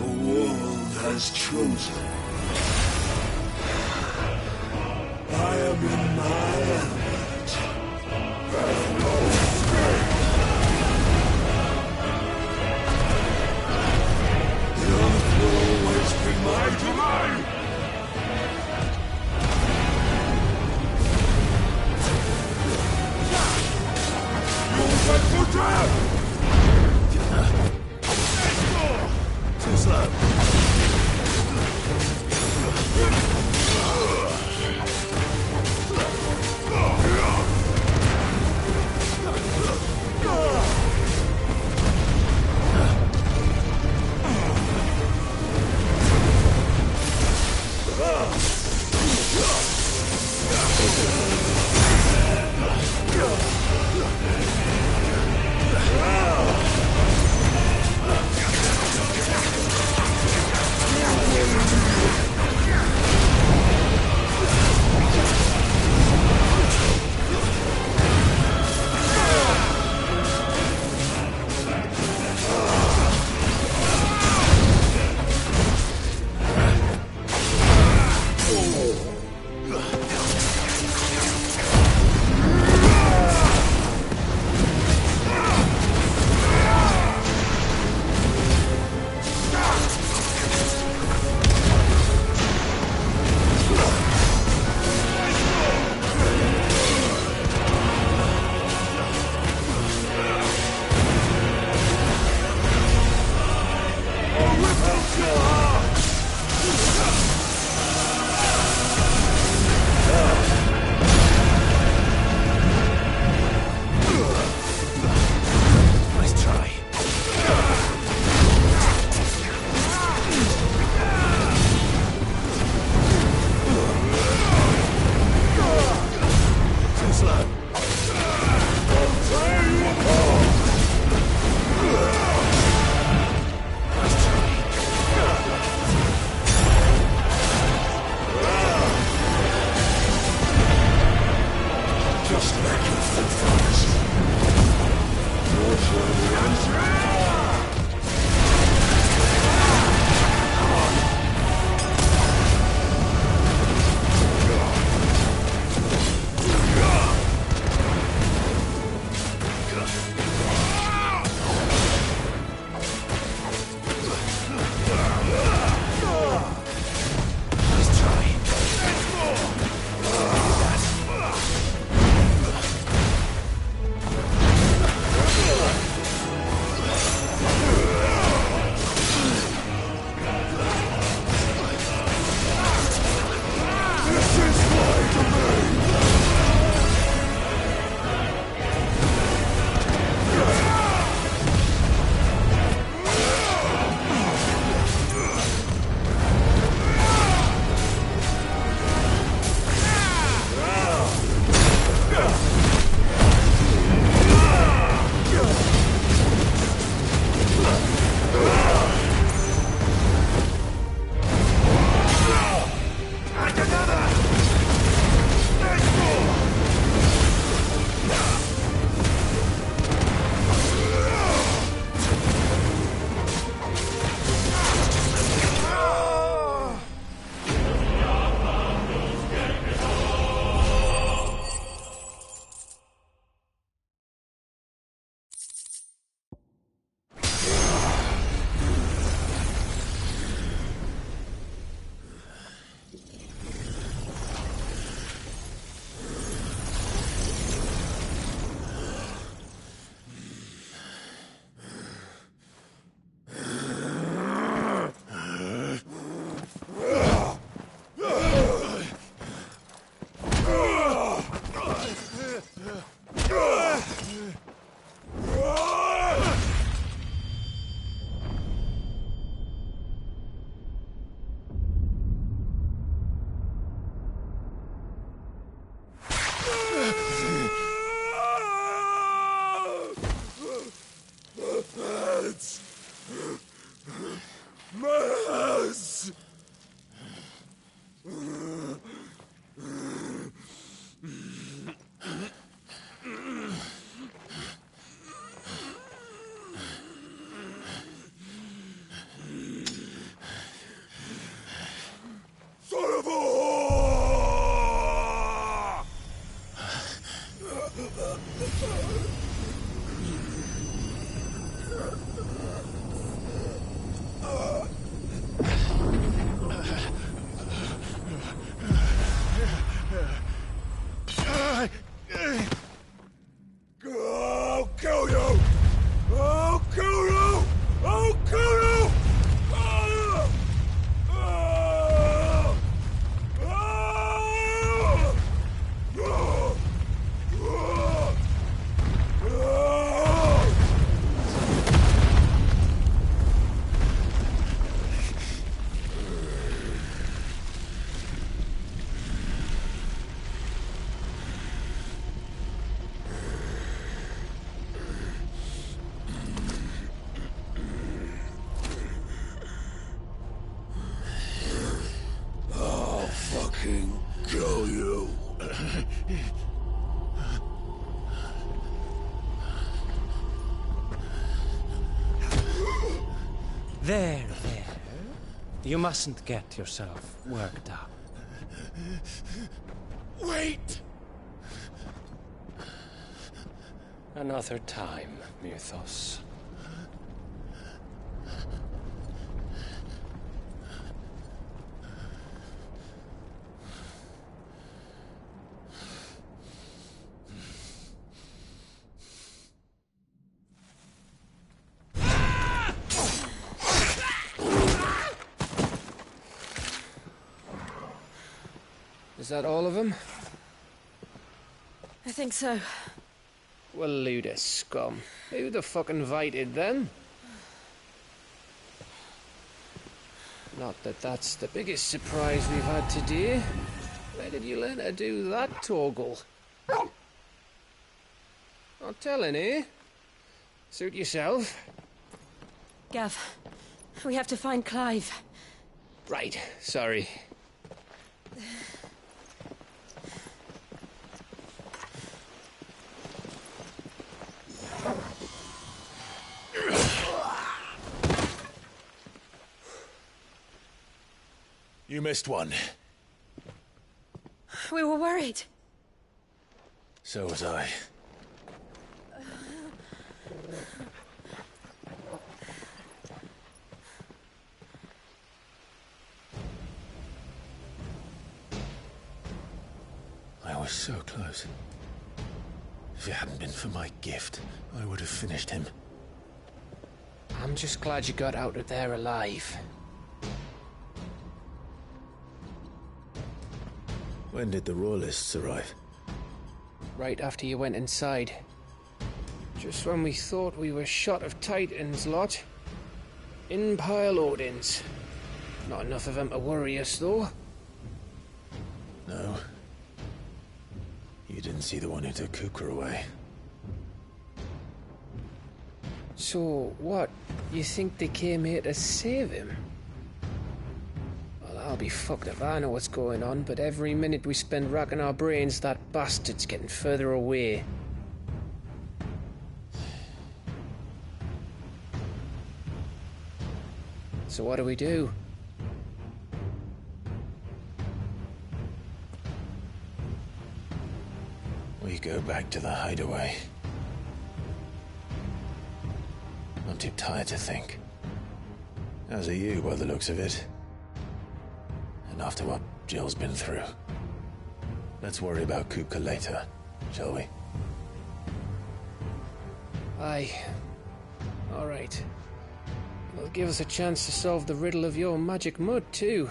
world has chosen. I am in my element. Have no escape. The earth will always be my domain. You'll get for death! Too slow. There. You mustn't get yourself worked up. Wait! Another time, Myrthos. Is that all of them? I think so. Well, load of scum. Who the fuck invited them? Not that that's the biggest surprise we've had today. Where did you learn to do that, Torgal? Not telling, eh? Suit yourself. Gav, we have to find Clive. Right, sorry. You missed one. We were worried. So was I. I was so close. If it hadn't been for my gift, I would have finished him. I'm just glad you got out of there alive. When did the Royalists arrive? Right after you went inside. Just when we thought we were shot of Titans, lot. In pile Odins. Not enough of them to worry us, though. No. You didn't see the one who took Kupka away. So, what? You think they came here to save him? Well, I'll be fucked if I know what's going on, but every minute we spend racking our brains, that bastard's getting further away. So what do we do? We go back to the hideaway. I'm too tired to think. As are you, by the looks of it. And after what Jill's been through. Let's worry about Kupka later, shall we? Aye. All right. It'll give us a chance to solve the riddle of your magic mud, too.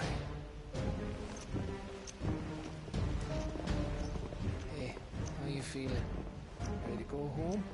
Hey, how you feeling? Ready to go home?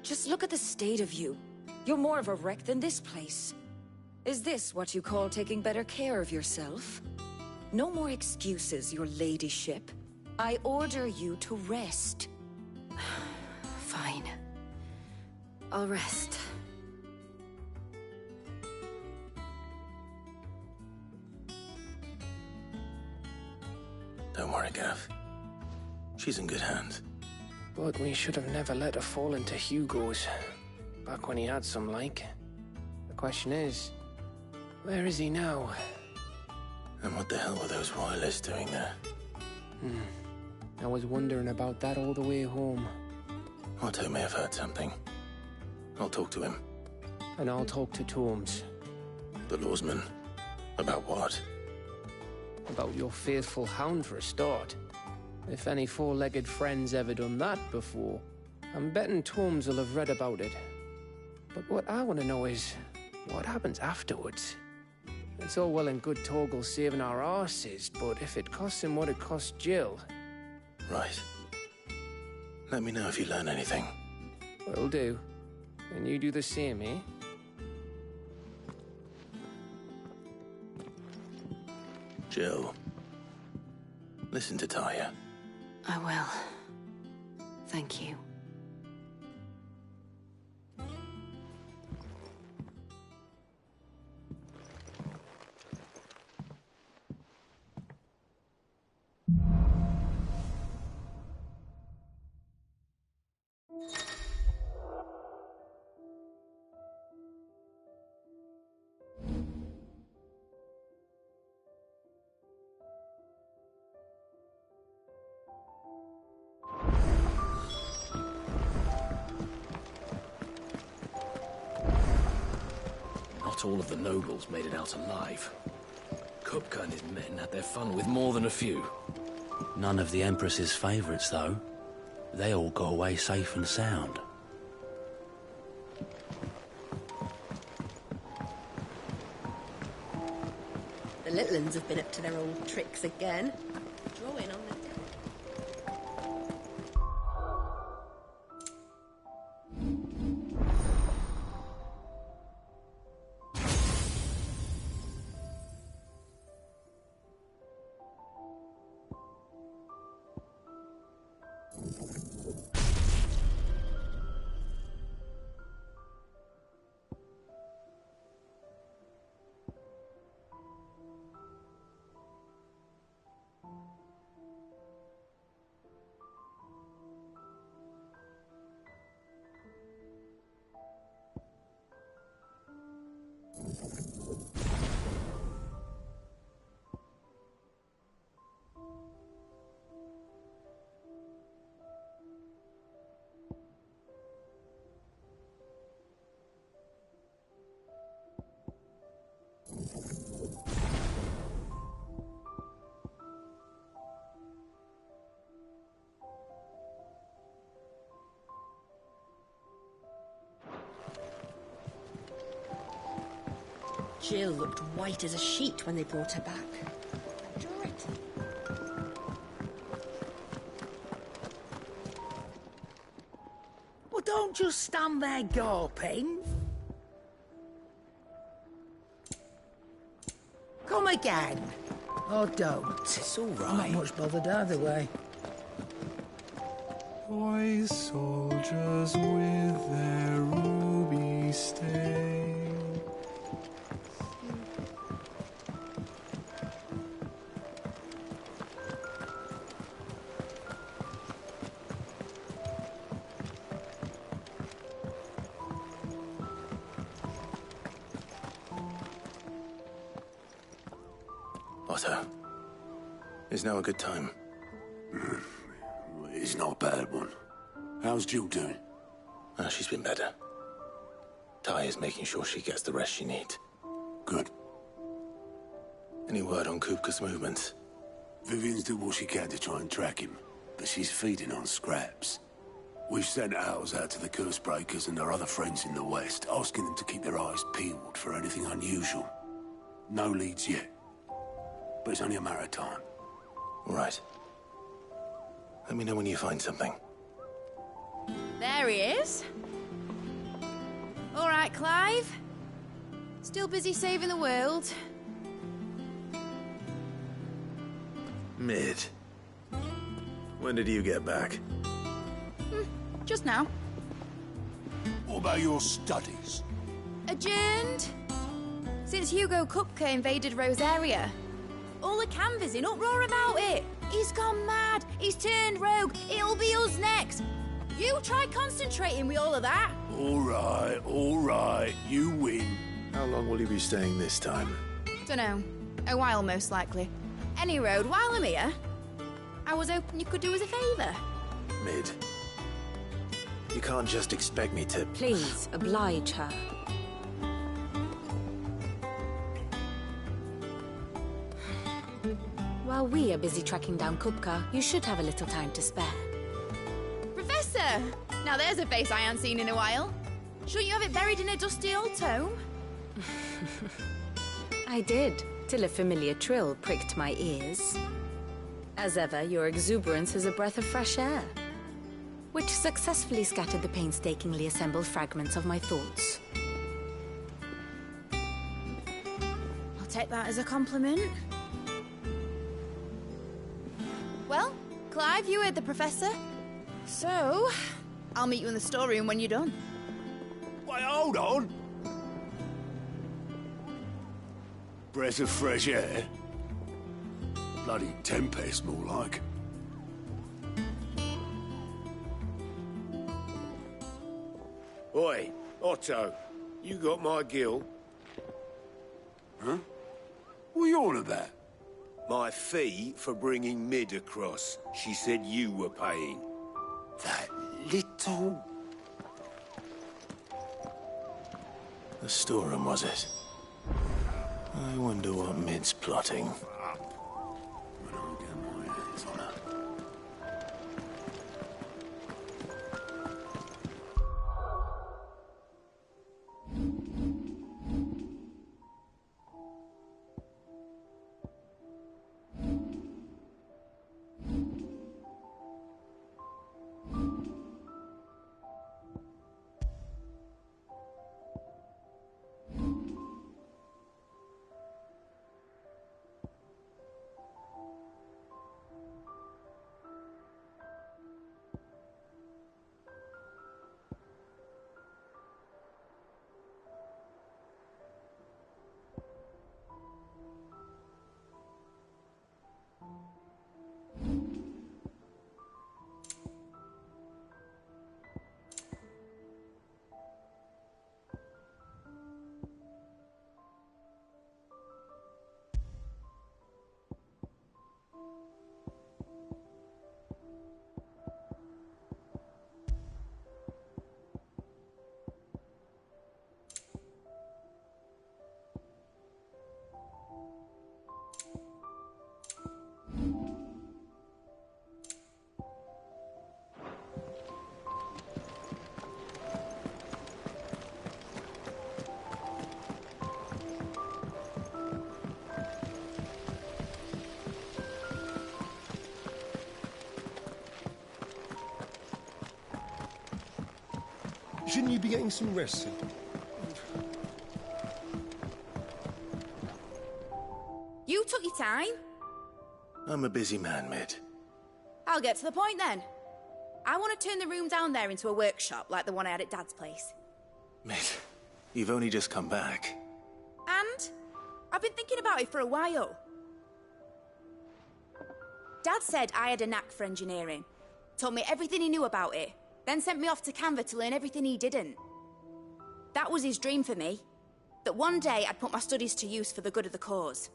Just look at the state of you. You're more of a wreck than this place. Is this what you call taking better care of yourself? No more excuses, your ladyship. I order you to rest. Fine. I'll rest. Don't worry, Gav. She's in good hands. But we should have never let her fall into Hugo's. Back when he had some like. The question is, where is he now? And what the hell were those royalists doing there? I was wondering about that all the way home. Otto may have heard something. I'll talk to him. And I'll talk to Torms. The lawsman? About what? About your faithful hound for a start. If any four-legged friend's ever done that before, I'm betting Torms will have read about it. But what I want to know is, what happens afterwards? It's all well and good Torgal saving our arses, but if it costs him what it cost Jill... Right. Let me know if you learn anything. Will do. And you do the same, eh? Jill, listen to Taya. I will. Thank you. Not all of the nobles made it out alive. Kupka and his men had their fun with more than a few. None of the Empress's favourites, though. They all got away safe and sound. The little uns have been up to their old tricks again. Drawing on the... Jill looked white as a sheet when they brought her back. Draw it. Well, don't just stand there gawping. Come again. Oh, don't. It's all I'm not much bothered either way. Toy soldiers with their ruby stay. Otto, is now a good time? It's not a bad one. How's Jill doing? She's been better. Taya's making sure she gets the rest she needs. Good. Any word on Kupka's movements? Vivian's did what she can to try and track him, but she's feeding on scraps. We've sent ours out to the Cursebreakers and our other friends in the West, asking them to keep their eyes peeled for anything unusual. No leads yet. But it's only a matter of time. All right. Let me know when you find something. There he is. All right, Clive. Still busy saving the world. Mid. When did you get back? Just now. What about your studies? Adjourned. Since Hugo Kupka invaded Rosaria. All the canvass in uproar about it. He's gone mad. He's turned rogue. It'll be us next. You try concentrating with all of that. All right. You win. How long will you be staying this time? Dunno. A while, most likely. Any road, while I'm here, I was hoping you could do us a favour. Mid. You can't just expect me to... Please, oblige her. While we are busy tracking down Kupka, you should have a little time to spare. Professor! Now there's a face I ain't seen in a while. Shouldn't you have it buried in a dusty old tome? I did, till a familiar trill pricked my ears. As ever, your exuberance is a breath of fresh air, which successfully scattered the painstakingly assembled fragments of my thoughts. I'll take that as a compliment. Well, Clive, you heard the Professor. So, I'll meet you in the storeroom when you're done. Wait, hold on! Breath of fresh air? Bloody tempest, more like. Oi, Otto, you got my gill? Huh? What are you on about? My fee for bringing Mid across. She said you were paying. That little... The storeroom, was it? I wonder what Mid's plotting. When I get my hands on her. Shouldn't you be getting some rest soon? You took your time. I'm a busy man, Mid. I'll get to the point then. I want to turn the room down there into a workshop like the one I had at Dad's place. Mid, you've only just come back. And I've been thinking about it for a while. Dad said I had a knack for engineering. Told me everything he knew about it. Then sent me off to Canva to learn everything he didn't. That was his dream for me. That one day I'd put my studies to use for the good of the cause.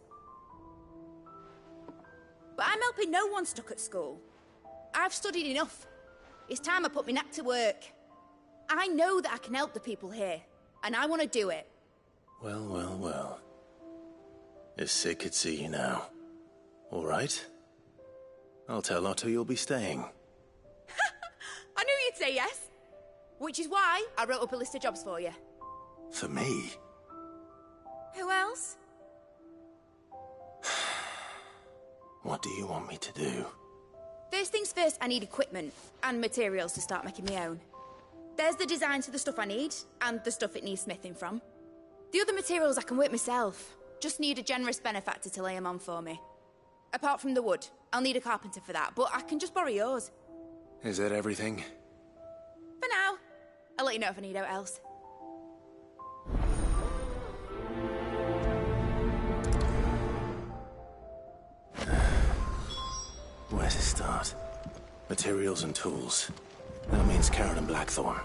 But I'm helping no one stuck at school. I've studied enough. It's time I put my knack to work. I know that I can help the people here, and I want to do it. Well, well, well. If Sid could see you now. All right. I'll tell Otto you'll be staying. I knew you'd say yes. Which is why I wrote up a list of jobs for you. For me? Who else? What do you want me to do? First things first, I need equipment and materials to start making my own. There's the designs for the stuff I need, and the stuff it needs smithing from. The other materials I can work myself. Just need a generous benefactor to lay them on for me. Apart from the wood, I'll need a carpenter for that, but I can just borrow yours. Is that everything? For now. I'll let you know if I need out else. Where to start? Materials and tools. That means Carrot and Blackthorn.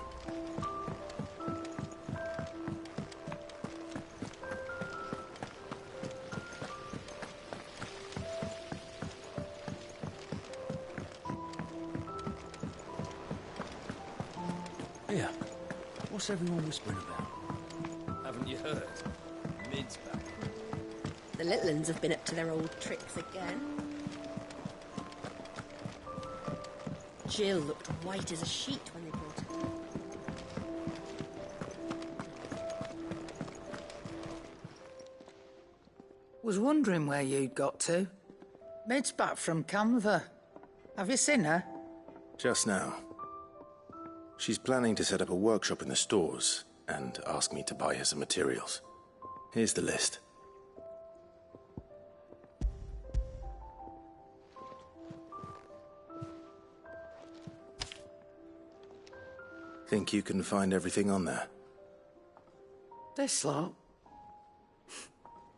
Here. What's everyone whispering about? Haven't you heard? Mid's back. The little uns have been up to their old tricks again. Jill looked white as a sheet when they brought her. Was wondering where you'd got to. Mid's back from Canva. Have you seen her? Just now. She's planning to set up a workshop in the stores and ask me to buy her some materials. Here's the list. Think you can find everything on there? This lot?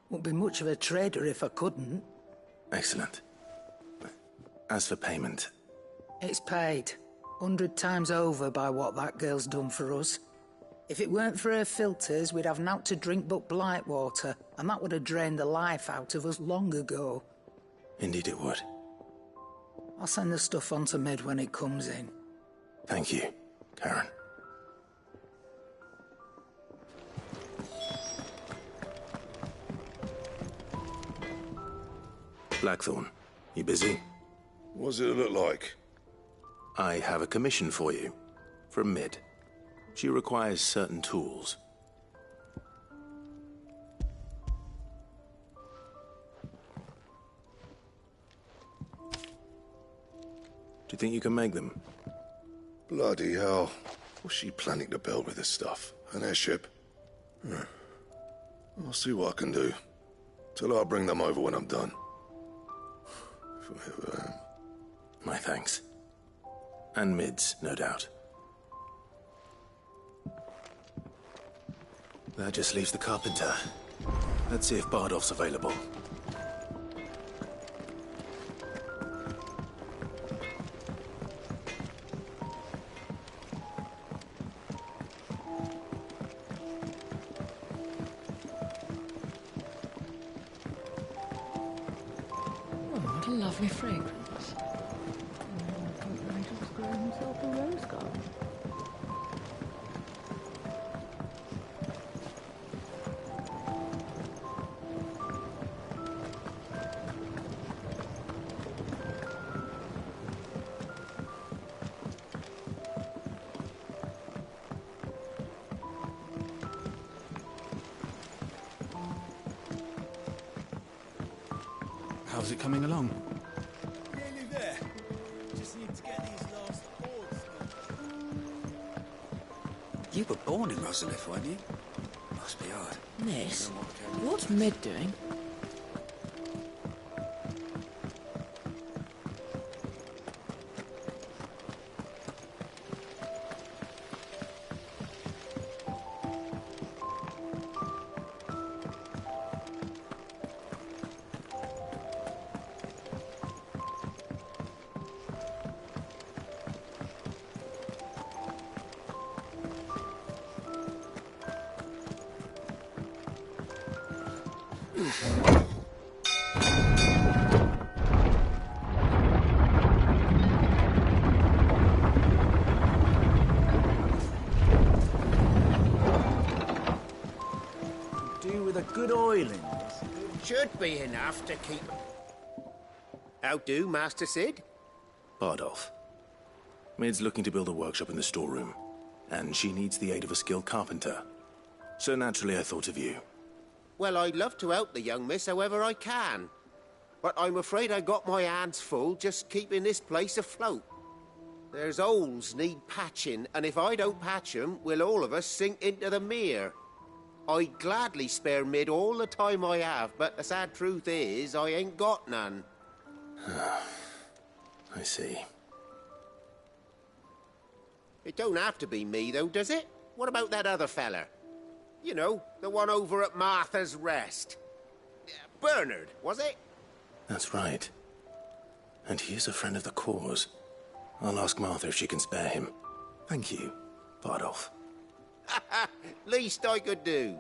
Wouldn't be much of a trader if I couldn't. Excellent. As for payment... It's paid. 100 times over by what that girl's done for us. If it weren't for her filters, we'd have naught to drink but blight water, and that would have drained the life out of us long ago. Indeed it would. I'll send the stuff on to Mid when it comes in. Thank you, Karen. Blackthorn, you busy? What does it look like? I have a commission for you. From Mid. She requires certain tools. Do you think you can make them? Bloody hell. What's she planning to build with this stuff? An airship? I'll see what I can do. Till I'll bring them over when I'm done. My thanks. And Mid's, no doubt. That just leaves the carpenter. Let's see if Bardolph's available. Oh, what a lovely fragrance. Nigel's grown himself a rose garden. How's it coming along? Nearly there. Just need to get these last boards. You were born in Rosalith, weren't you? Must be hard. Miss, what's Mid doing? Do with a good oil in this. Should be enough to keep... How do, Master Sid? Bardolph. Mid's looking to build a workshop in the storeroom, and she needs the aid of a skilled carpenter. So naturally I thought of you. Well, I'd love to help the young miss however I can. But I'm afraid I got my hands full just keeping this place afloat. There's holes need patching, and if I don't patch 'em, we'll all of us sink into the mere. I'd gladly spare Mid all the time I have, but the sad truth is, I ain't got none. I see. It don't have to be me, though, does it? What about that other fella? You know, the one over at Martha's Rest. Bernard, was it? That's right. And he is a friend of the cause. I'll ask Martha if she can spare him. Thank you, Bardolph. Least I could do.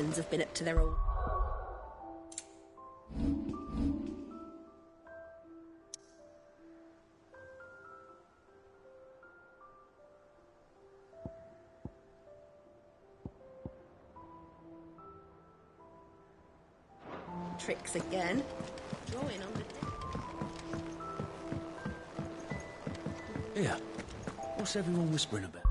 villains have been up to their old... Tricks again. Drawing on the... Here. What's everyone whispering about?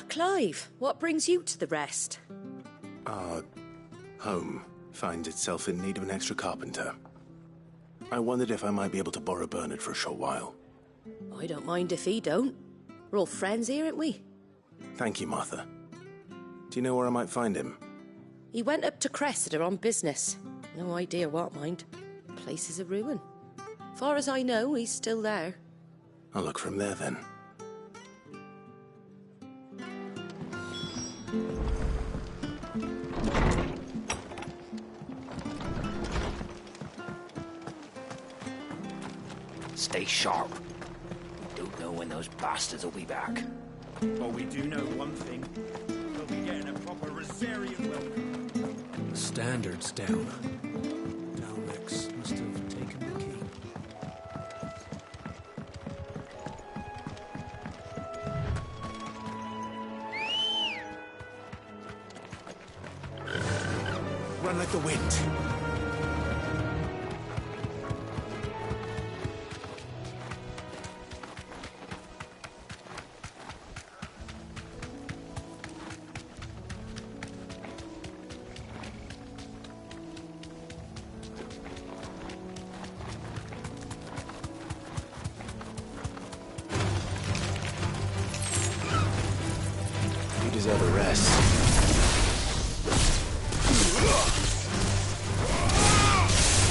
Clive, what brings you to the rest? Our home finds itself in need of an extra carpenter. I wondered if I might be able to borrow Bernard for a short while. I don't mind if he don't. We're all friends here, aren't we? Thank you, Martha. Do you know where I might find him? He went up to Cressida on business. No idea what, mind. Place is a ruin. Far as I know, he's still there. I'll look for him there, then. Stay sharp. Don't know when those bastards will be back. But we do know one thing. We'll be getting a proper Rosarian welcome. The standard's down. Dalmex must have taken the key. Run like the wind. You deserve a rest.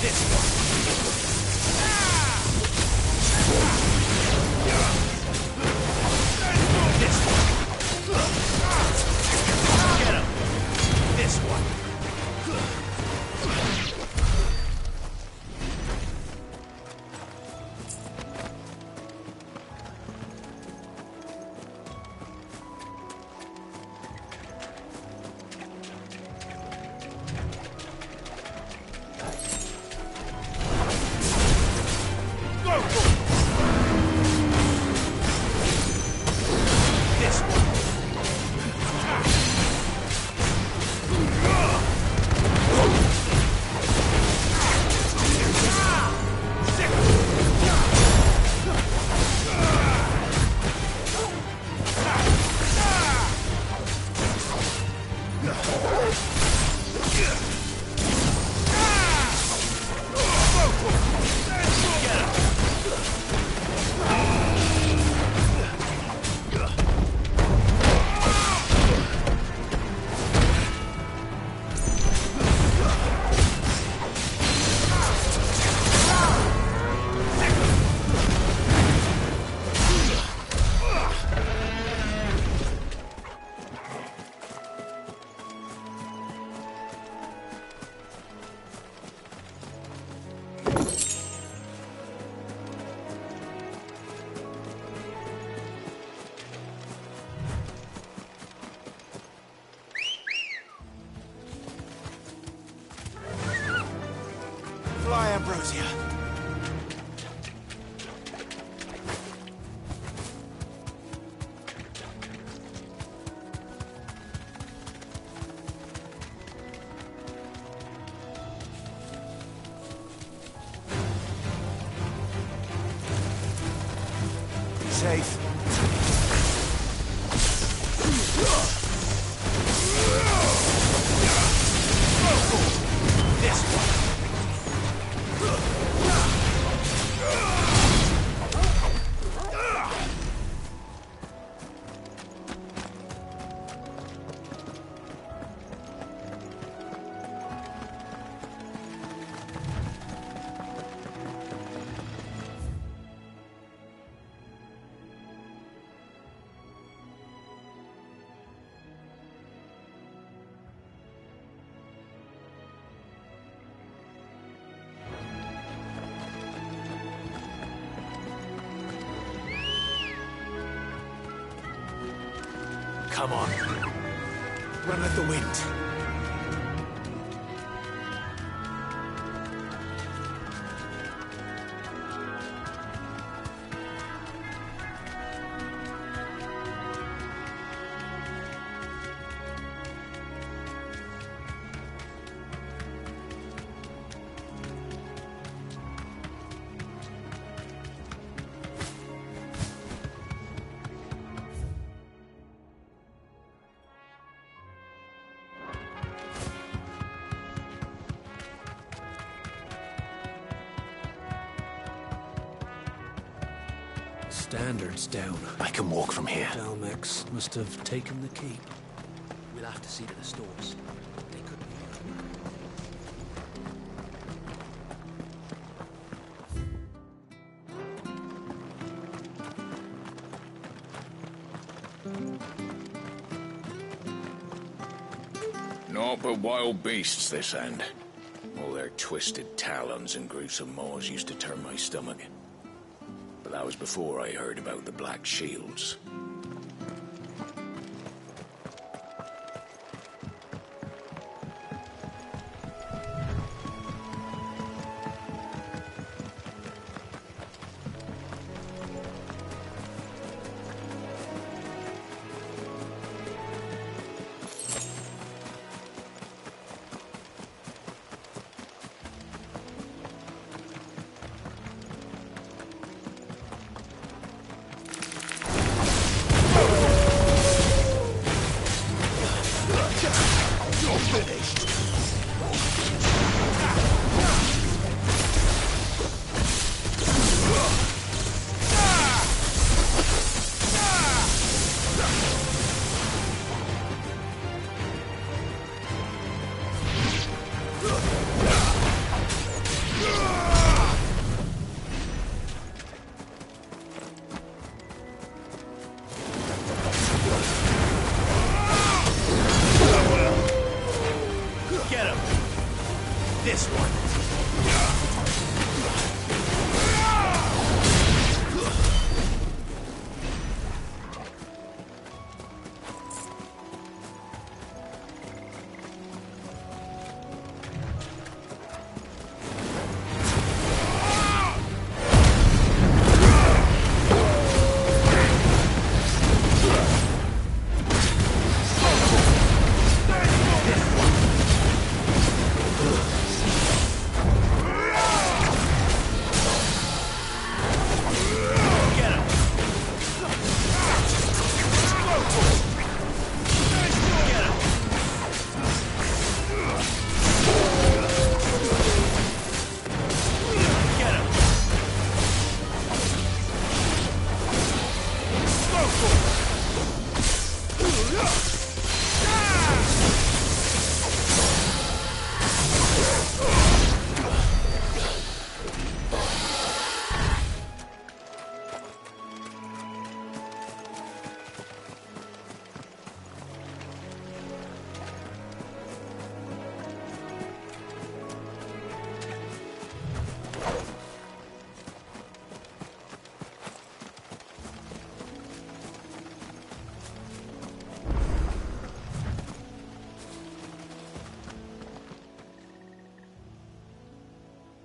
This one. This one. Get him. This one. Go! Come on. Run like the wind. Standards down. I can walk from here. Dalmex must have taken the keep. We'll have to see to the stores. They could be. Naught but wild beasts, this end. All their twisted talons and gruesome maws used to turn my stomach. But that was before I heard about the Black Shields.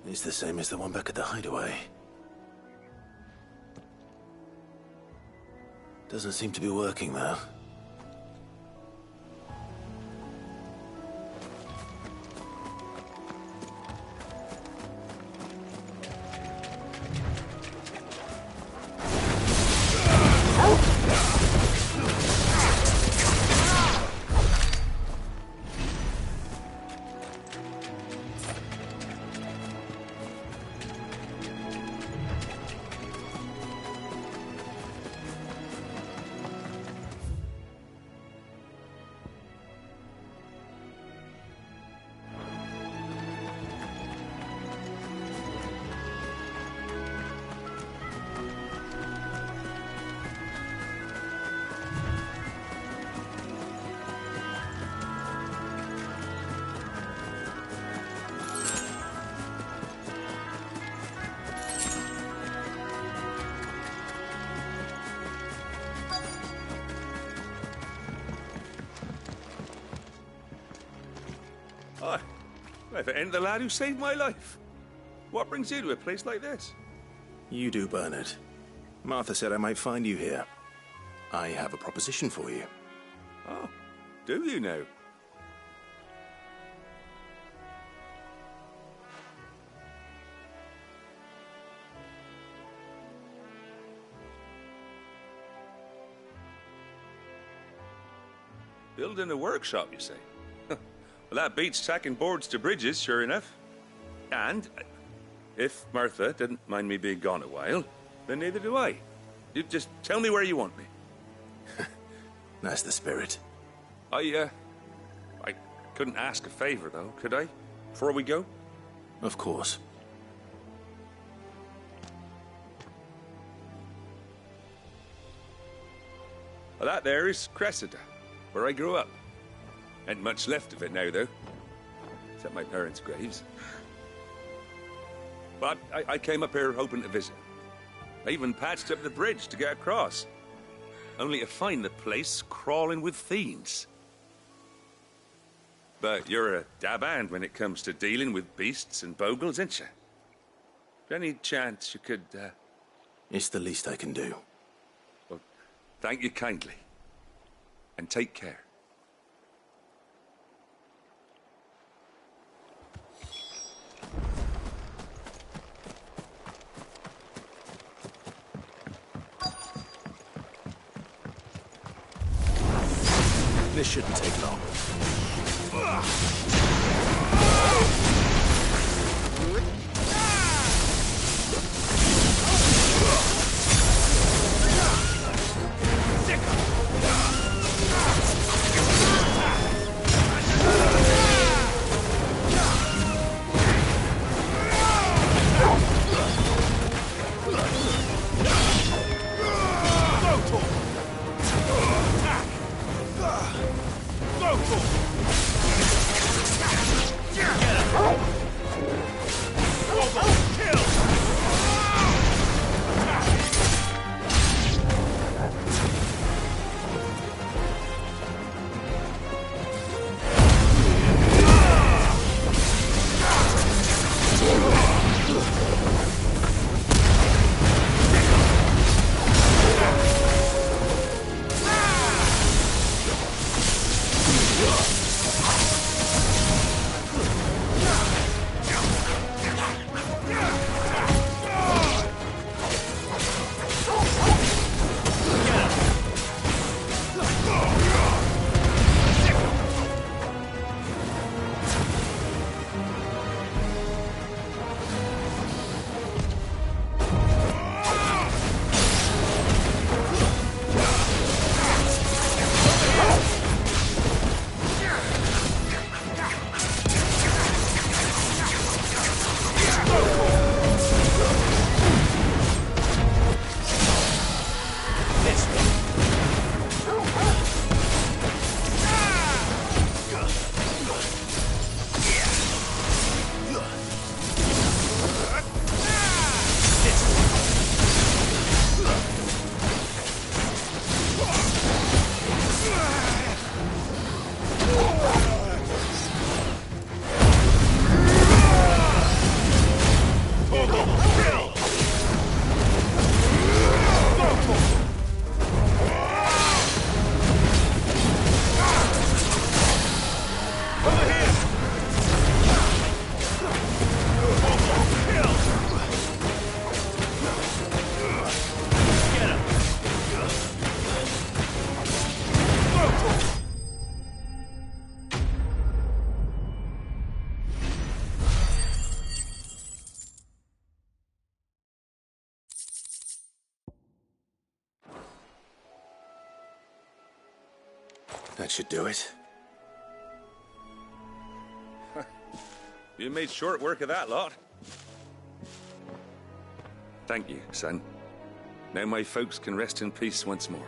It's the same as the one back at the hideaway. Doesn't seem to be working, though. Oh, if it ain't the lad who saved my life. What brings you to a place like this? You do, Bernard. Martha said I might find you here. I have a proposition for you. Oh, do you now? Building a workshop, you say? Well, that beats tacking boards to bridges, sure enough. And if Martha didn't mind me being gone a while, then neither do I. You just tell me where you want me. That's the spirit. I couldn't ask a favor, though, could I? Before we go? Of course. Well, that there is Cressida, where I grew up. Ain't much left of it now, though. Except my parents' graves. But I came up here hoping to visit. I even patched up the bridge to get across. Only to find the place crawling with fiends. But you're a dab hand when it comes to dealing with beasts and bogles, ain't you? Any chance you could, It's the least I can do. Well, thank you kindly. And take care. This shouldn't take long. That should do it. You made short work of that lot. Thank you, son. Now my folks can rest in peace once more.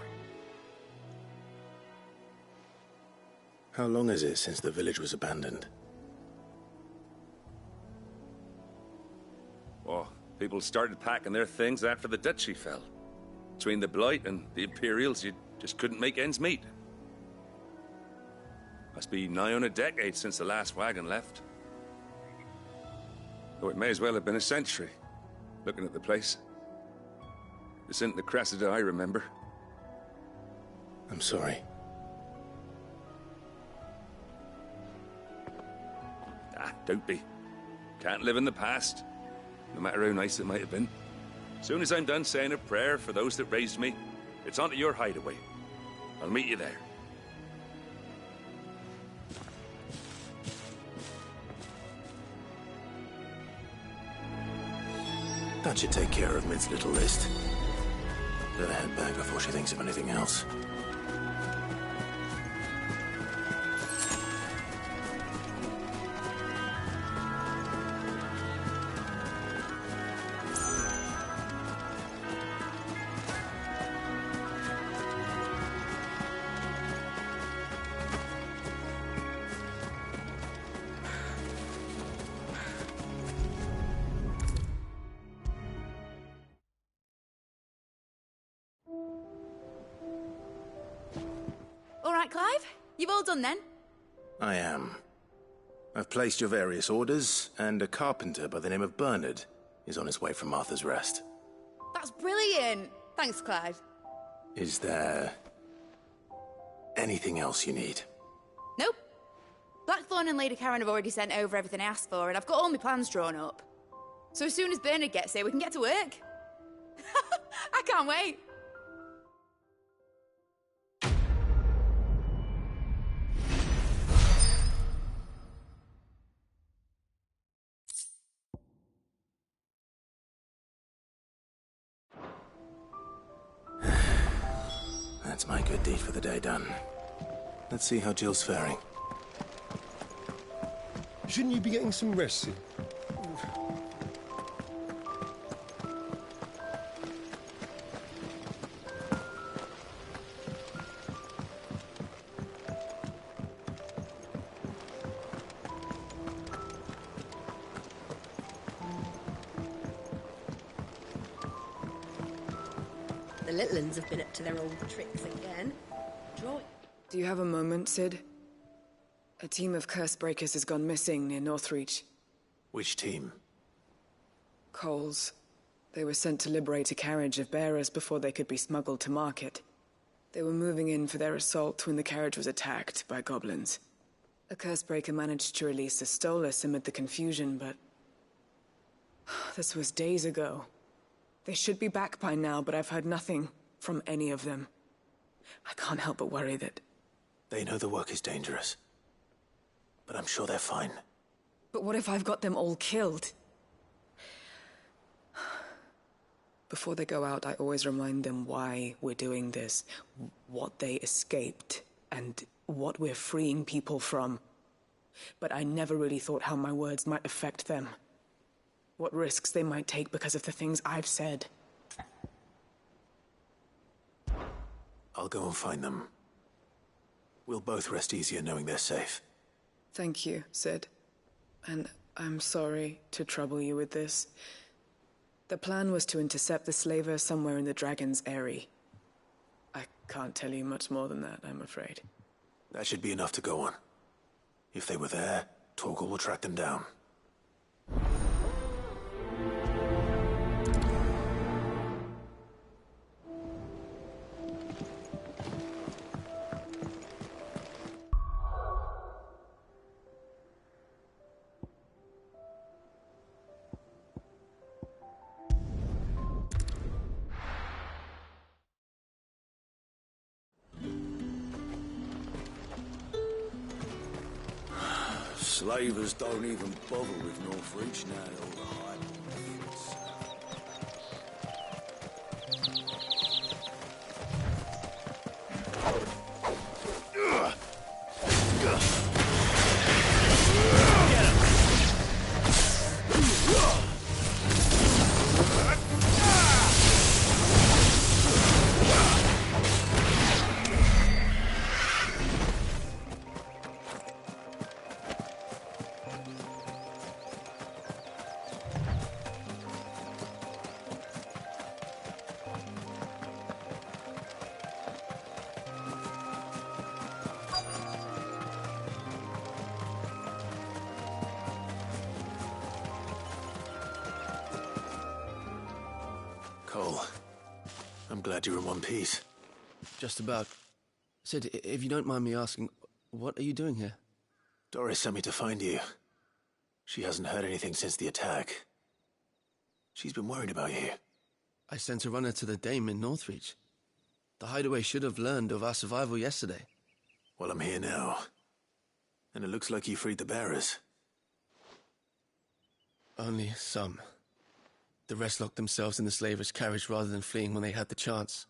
How long is it since the village was abandoned? Oh, people started packing their things after the duchy fell. Between the Blight and the Imperials, you just couldn't make ends meet. Must be nigh on a decade since the last wagon left. Though it may as well have been a century, looking at the place. This isn't the Cressida I remember. I'm sorry. Don't be. Can't live in the past, no matter how nice it might have been. Soon as I'm done saying a prayer for those that raised me, it's on to your hideaway. I'll meet you there. That should take care of Mid's little list. Better head back before she thinks of anything else. Clive? You've all done then? I am. I've placed your various orders, and a carpenter by the name of Bernard is on his way from Martha's Rest. That's brilliant! Thanks, Clive. Is there anything else you need? Nope. Blackthorn and Lady Karen have already sent over everything I asked for, and I've got all my plans drawn up. So as soon as Bernard gets here, we can get to work. I can't wait. That's my good deed for the day done. Let's see how Jill's faring. Shouldn't you be getting some rest soon? The little uns have been up to their old tricks again. Do you have a moment, Sid? A team of Cursebreakers has gone missing near Northreach. Which team? Coles. They were sent to liberate a carriage of bearers before they could be smuggled to market. They were moving in for their assault when the carriage was attacked by goblins. A Cursebreaker managed to release a Stolas amid the confusion, but... this was days ago. They should be back by now, but I've heard nothing from any of them. I can't help but worry that... They know the work is dangerous. But I'm sure they're fine. But what if I've got them all killed? Before they go out, I always remind them why we're doing this, what they escaped, and what we're freeing people from. But I never really thought how my words might affect them. What risks they might take because of the things I've said. I'll go and find them. We'll both rest easier knowing they're safe. Thank you, Sid. And I'm sorry to trouble you with this. The plan was to intercept the slaver somewhere in the Dragon's Eyrie. I can't tell you much more than that, I'm afraid. That should be enough to go on. If they were there, Torgal will track them down. Slavers don't even bother with Northreach now, all the hype. I'm glad you're in one piece. Just about. Sid, if you don't mind me asking, what are you doing here? Doris sent me to find you. She hasn't heard anything since the attack. She's been worried about you. I sent a runner to the Dame in Northreach. The Hideaway should have learned of our survival yesterday. Well, I'm here now. And it looks like you freed the bearers. Only some. The rest locked themselves in the slavers' carriage rather than fleeing when they had the chance.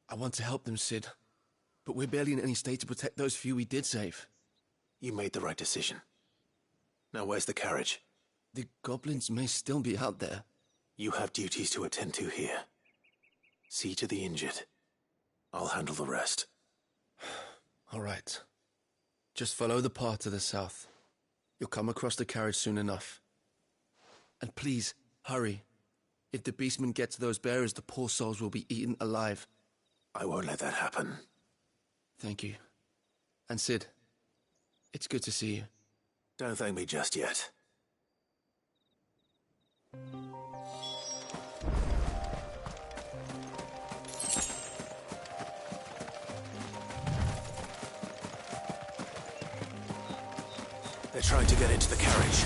I want to help them, Sid. But we're barely in any state to protect those few we did save. You made the right decision. Now where's the carriage? The goblins may still be out there. You have duties to attend to here. See to the injured. I'll handle the rest. All right. Just follow the path to the south. You'll come across the carriage soon enough. And please, hurry. If the beastmen get to those bearers, the poor souls will be eaten alive. I won't let that happen. Thank you. And Sid, it's good to see you. Don't thank me just yet. They're trying to get into the carriage.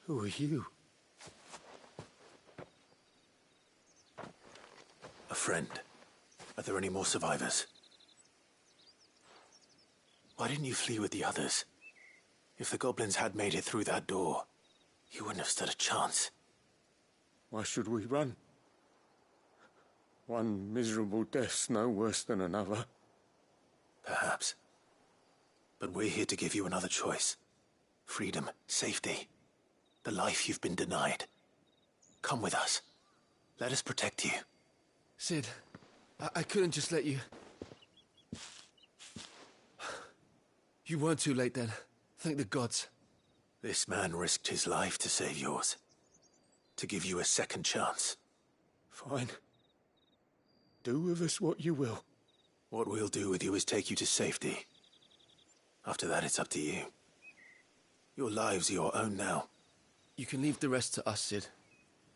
Who are you? A friend. Are there any more survivors? Why didn't you flee with the others? If the goblins had made it through that door, you wouldn't have stood a chance. Why should we run? One miserable death's no worse than another. Perhaps. But we're here to give you another choice. Freedom, safety. The life you've been denied. Come with us. Let us protect you. Sid, I couldn't just let you... You weren't too late then. Thank the gods. This man risked his life to save yours. To give you a second chance. Fine. Do with us what you will. What we'll do with you is take you to safety. After that, it's up to you. Your lives are your own now. You can leave the rest to us, Sid.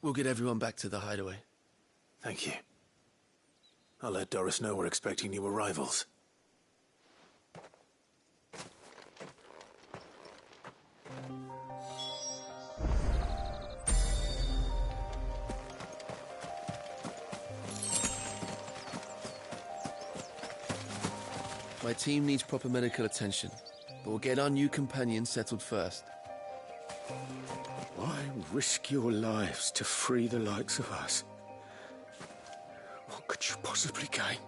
We'll get everyone back to the hideaway. Thank you. I'll let Doris know we're expecting new arrivals. My team needs proper medical attention, but we'll get our new companion settled first. Why risk your lives to free the likes of us? What could you possibly gain?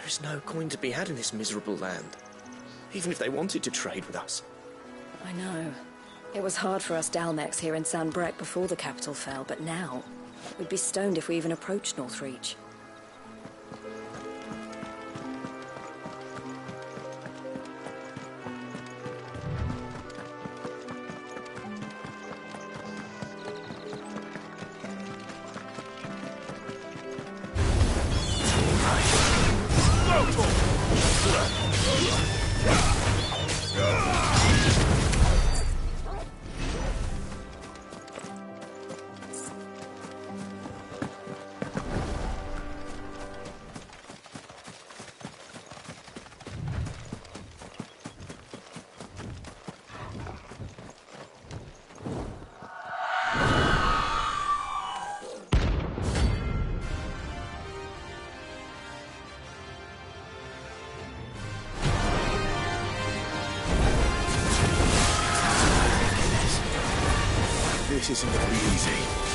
There is no coin to be had in this miserable land, even if they wanted to trade with us. I know. It was hard for us Dalmex here in San Brek before the capital fell, but now we'd be stoned if we even approached Northreach. This isn't gonna be easy.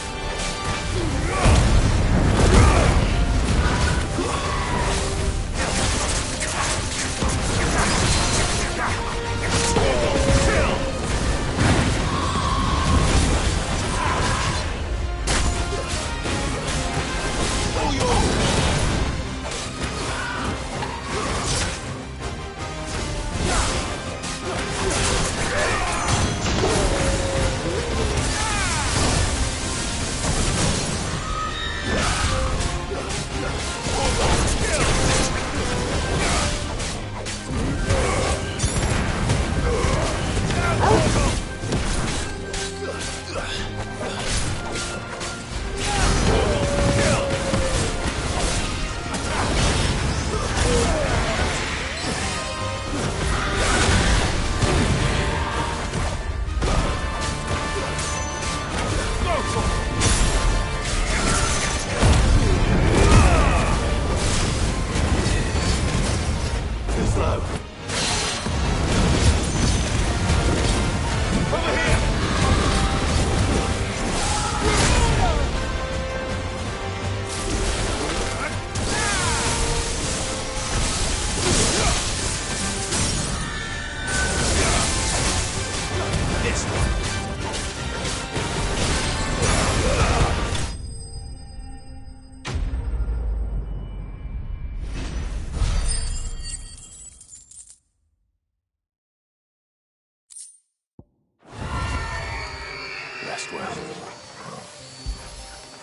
Rest well.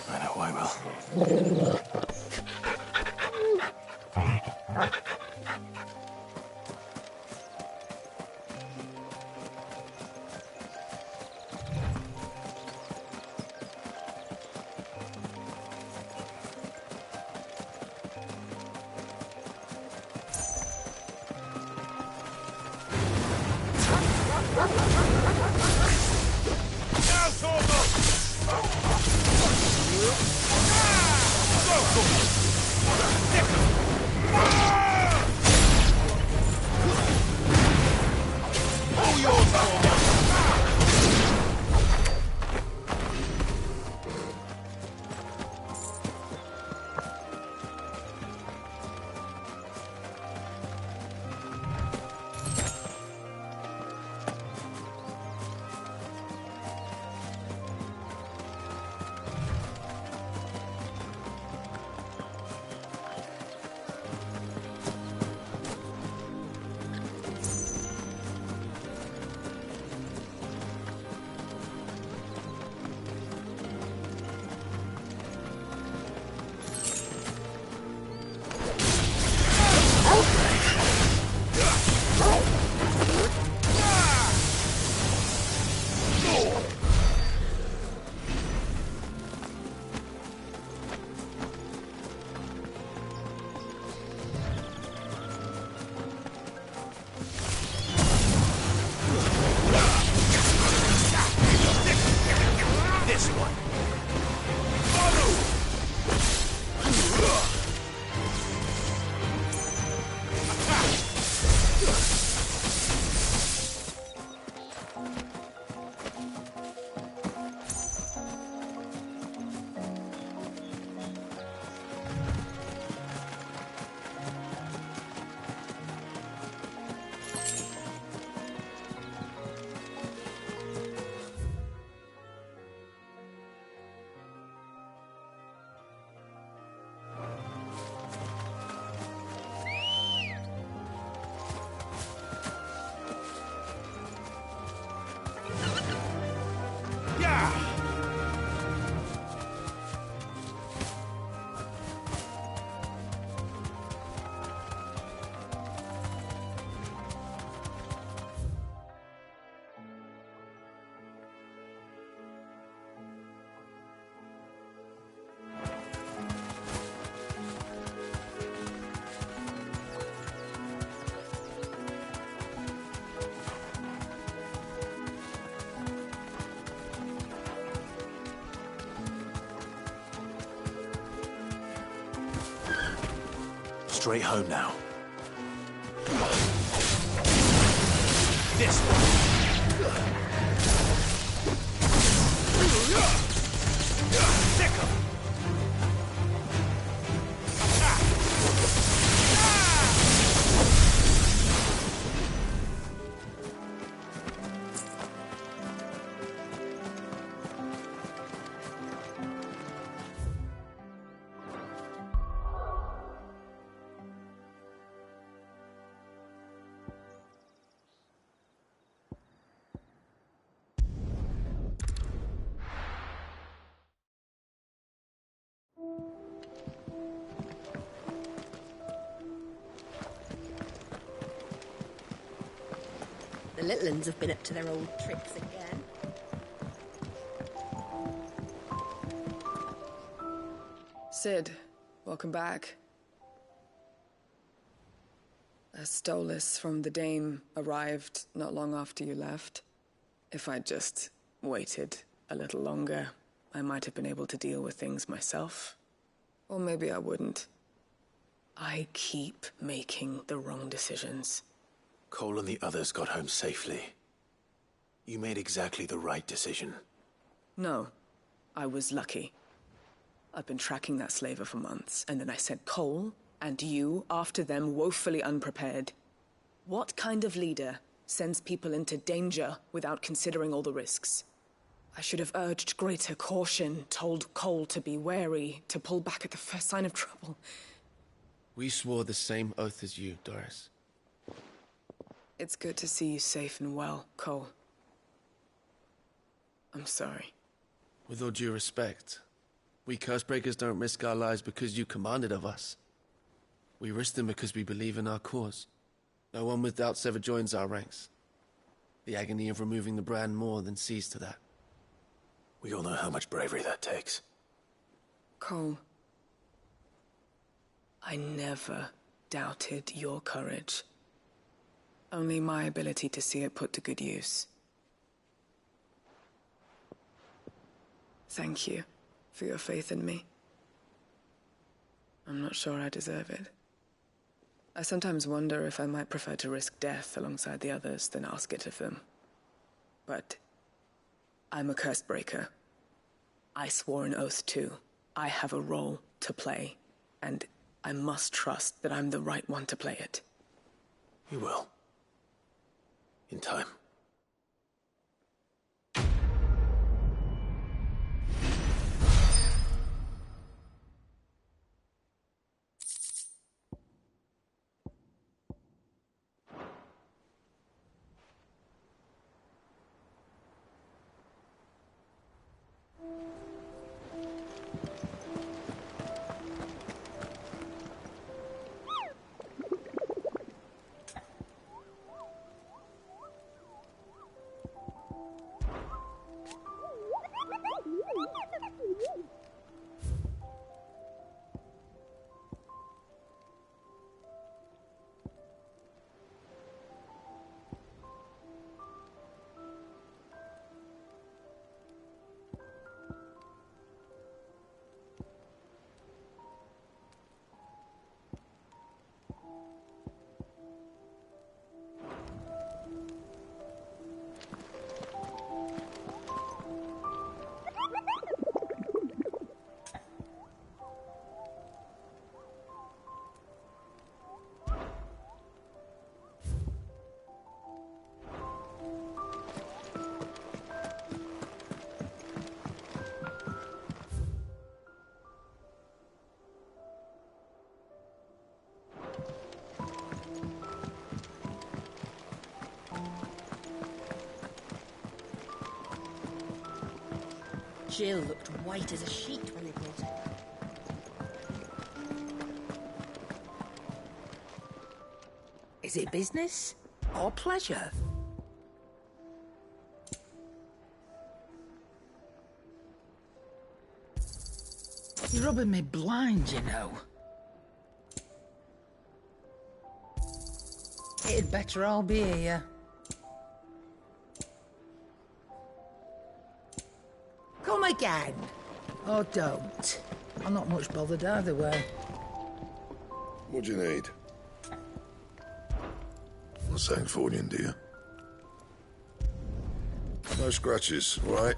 I know I will. Ah! Straight home now. This one. Sick 'em. The little uns have been up to their old tricks again. Cid, welcome back. A Stolas from the Dame arrived not long after you left. If I'd just waited a little longer, I might have been able to deal with things myself. Or maybe I wouldn't. I keep making the wrong decisions. Cole and the others got home safely. You made exactly the right decision. No, I was lucky. I've been tracking that slaver for months, and then I sent Cole and you after them woefully unprepared. What kind of leader sends people into danger without considering all the risks? I should have urged greater caution, told Cole to be wary, to pull back at the first sign of trouble. We swore the same oath as you, Doris. It's good to see you safe and well, Cole. I'm sorry. With all due respect, we Cursebreakers don't risk our lives because you commanded of us. We risk them because we believe in our cause. No one with doubts ever joins our ranks. The agony of removing the brand more than sees to that. We all know how much bravery that takes. Cole, I never doubted your courage. Only my ability to see it put to good use. Thank you for your faith in me. I'm not sure I deserve it. I sometimes wonder if I might prefer to risk death alongside the others than ask it of them. But I'm a Cursebreaker. I swore an oath too. I have a role to play, and I must trust that I'm the right one to play it. You will. In time. Jill looked white as a sheet when they brought her. Is it business or pleasure? You're rubbing me blind, you know. It'd better all be here. Come again. Or don't. I'm not much bothered either way. What do you need? Not Sangfordian, do you? No scratches, all right?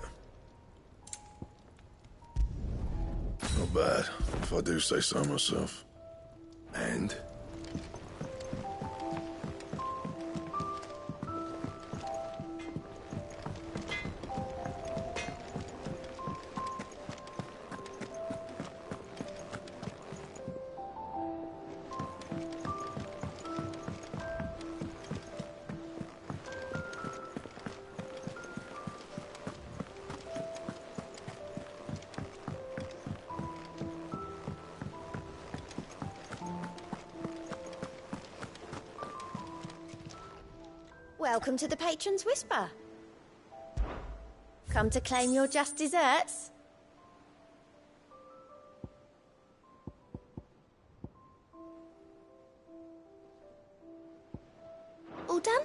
Not bad, if I do say so myself. And? Welcome to the Patron's Whisper. Come to claim your just desserts? All done?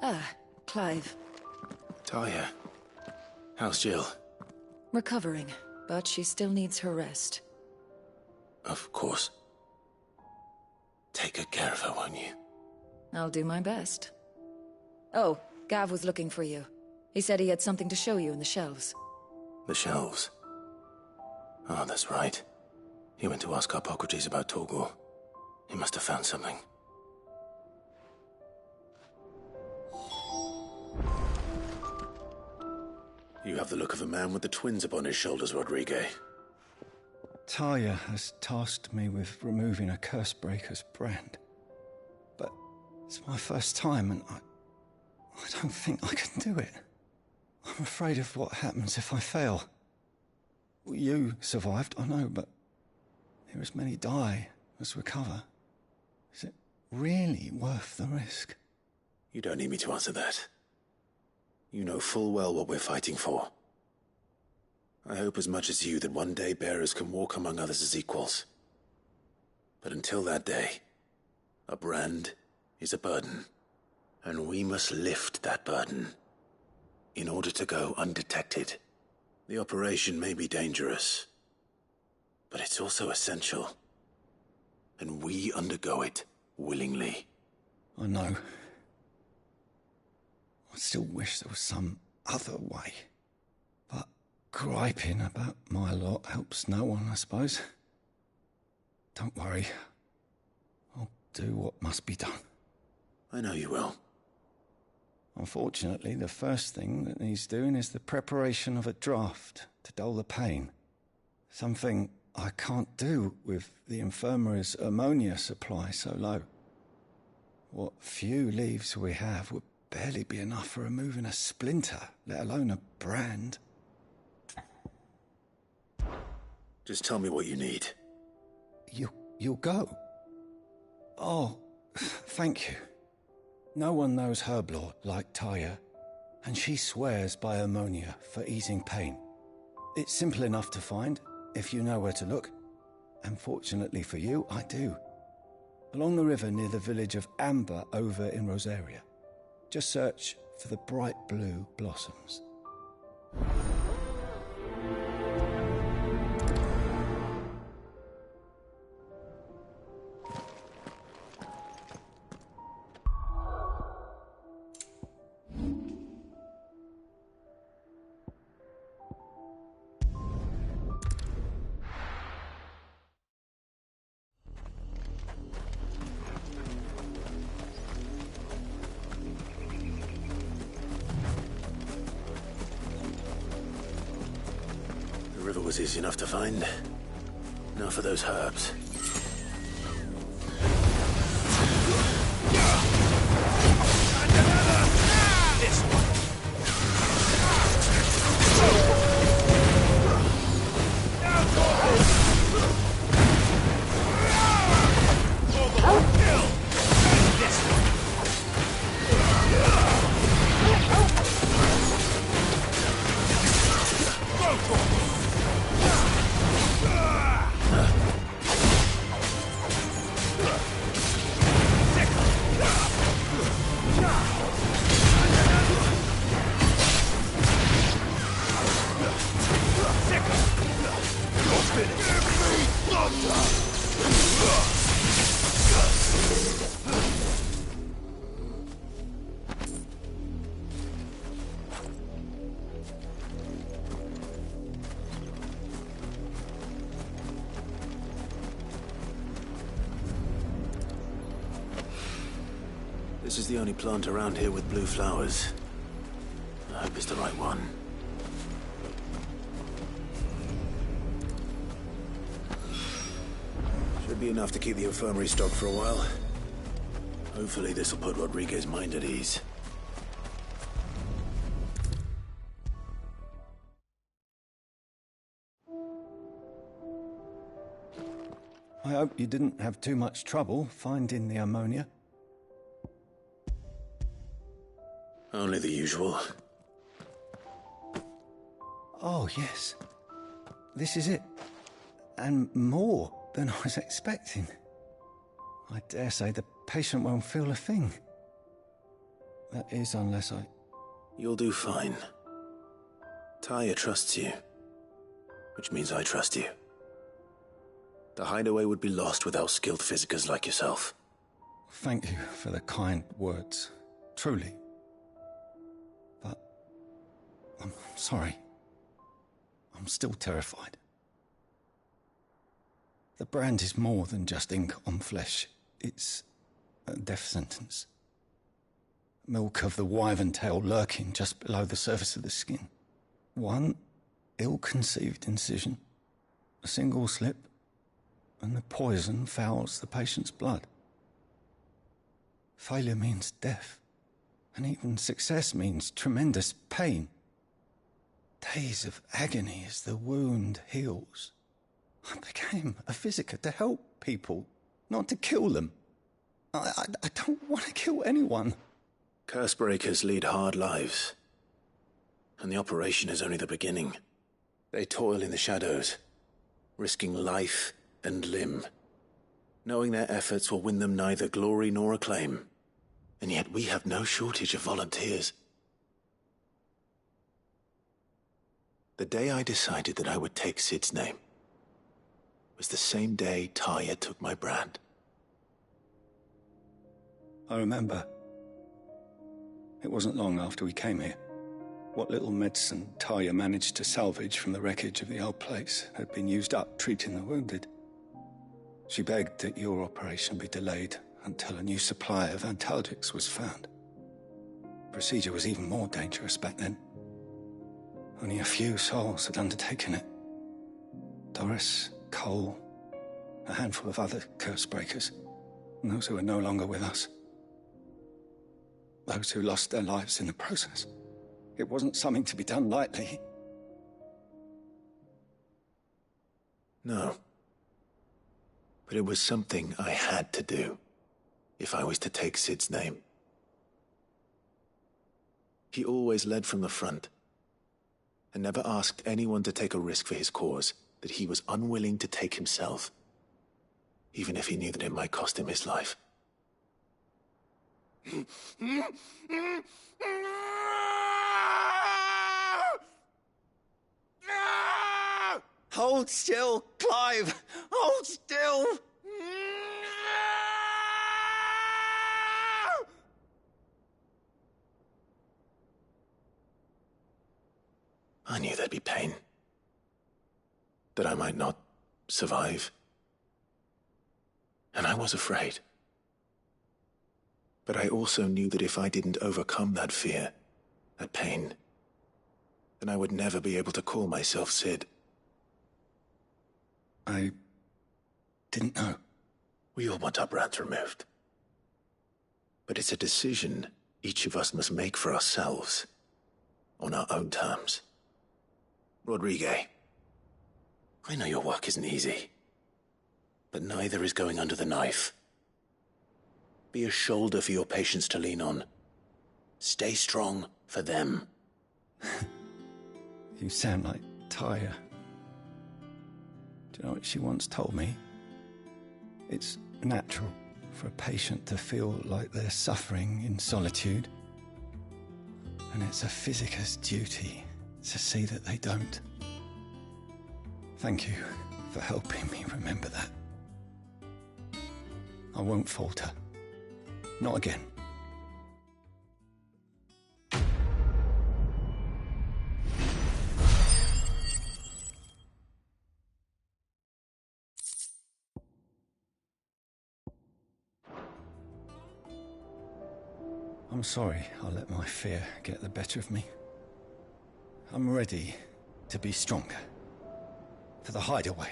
Ah, Clive. Talia. How's Jill? Recovering, but she still needs her rest. Of course. Take good care of her, won't you? I'll do my best. Oh, Gav was looking for you. He said he had something to show you in the shelves. The shelves? Oh, that's right. He went to ask Harpocrates about Torgor. He must have found something. You have the look of a man with the twins upon his shoulders, Rodrigue. Talia has tasked me with removing a Cursebreaker's brand. But it's my first time, and I don't think I can do it. I'm afraid of what happens if I fail. You survived, I know, but there as many die as recover. Is it really worth the risk? You don't need me to answer that. You know full well what we're fighting for. I hope as much as you that one day bearers can walk among others as equals. But until that day, a brand is a burden, and we must lift that burden in order to go undetected. The operation may be dangerous, but it's also essential, and we undergo it willingly. I know. I still wish there was some other way. But griping about my lot helps no one, I suppose. Don't worry. I'll do what must be done. I know you will. Unfortunately, the first thing that needs doing is the preparation of a draft to dull the pain. Something I can't do with the infirmary's ammonia supply so low. What few leaves we have would barely be enough for removing a splinter, let alone a brand. Just tell me what you need. You'll go? Oh, thank you. No one knows Herblore like Talia, and she swears by ammonia for easing pain. It's simple enough to find, if you know where to look. And fortunately for you, I do. Along the river near the village of Amber over in Rosaria. Just search for the bright blue blossoms. The river was easy enough to find. Now for those herbs. This one. This is the only plant around here with blue flowers. I hope it's the right one. Should be enough to keep the infirmary stocked for a while. Hopefully this will put Rodriguez's mind at ease. I hope you didn't have too much trouble finding the ammonia. Only the usual. Oh, yes. This is it. And more than I was expecting. I dare say the patient won't feel a thing. That is, unless I... You'll do fine. Taya trusts you. Which means I trust you. The hideaway would be lost without skilled physicers like yourself. Thank you for the kind words. Truly. But... I'm sorry. I'm still terrified. The brand is more than just ink on flesh. It's a death sentence. Milk of the wyvern tail lurking just below the surface of the skin. One ill-conceived incision, a single slip, and the poison fouls the patient's blood. Failure means death, and even success means tremendous pain. Days of agony as the wound heals. I became a physiker to help people, not to kill them. I don't want to kill anyone. Cursebreakers lead hard lives. And the operation is only the beginning. They toil in the shadows, risking life and limb, knowing their efforts will win them neither glory nor acclaim. And yet we have no shortage of volunteers. The day I decided that I would take Sid's name was the same day Taya took my brand. I remember. It wasn't long after we came here. What little medicine Taya managed to salvage from the wreckage of the old place had been used up treating the wounded. She begged that your operation be delayed until a new supply of antalgics was found. Procedure was even more dangerous back then. Only a few souls had undertaken it. Doris, Cole, a handful of other Cursebreakers, and those who are no longer with us. Those who lost their lives in the process. It wasn't something to be done lightly. No. But it was something I had to do, if I was to take Sid's name. He always led from the front, and never asked anyone to take a risk for his cause that he was unwilling to take himself, even if he knew that it might cost him his life. Hold still, Clive! Hold still! I knew there'd be pain. That I might not survive. And I was afraid. But I also knew that if I didn't overcome that fear, that pain, then I would never be able to call myself Sid. I didn't know. We all want our brands removed. But it's a decision each of us must make for ourselves, on our own terms. Rodriguez, I know your work isn't easy, but neither is going under the knife. Be a shoulder for your patients to lean on. Stay strong for them. You sound like Taya. Do you know what she once told me? It's natural for a patient to feel like they're suffering in solitude. And it's a physiker's duty to see that they don't. Thank you for helping me remember that. I won't falter. Not again. I'm sorry I let my fear get the better of me. I'm ready to be stronger. For the hideaway.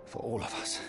For all of us.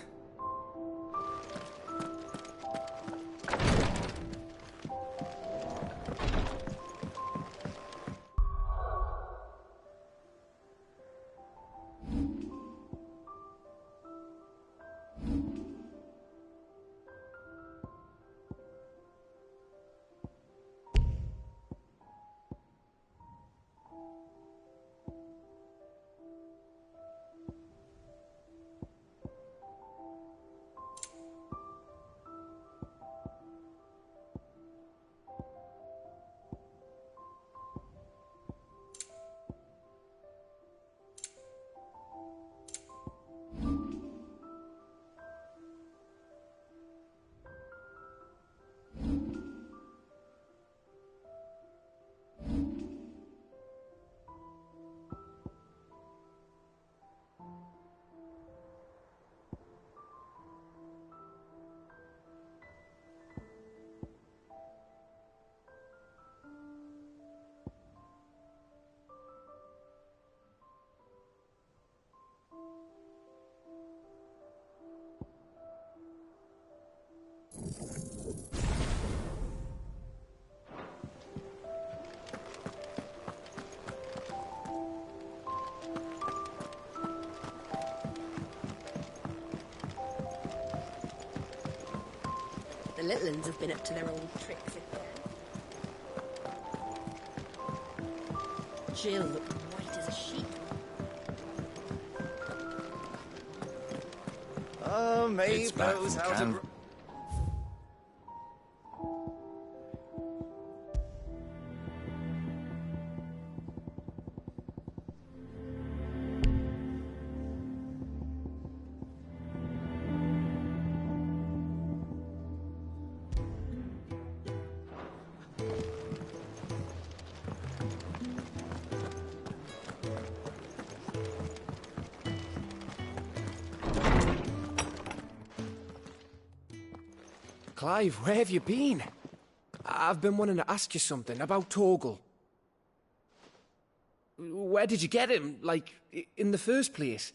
The little ones have been up to their old tricks again. Jill looked white as a sheep. Oh, Maeve It's back knows from how camp. to... Clive, where have you been? I've been wanting to ask you something about Torgal. Where did you get him, like, in the first place?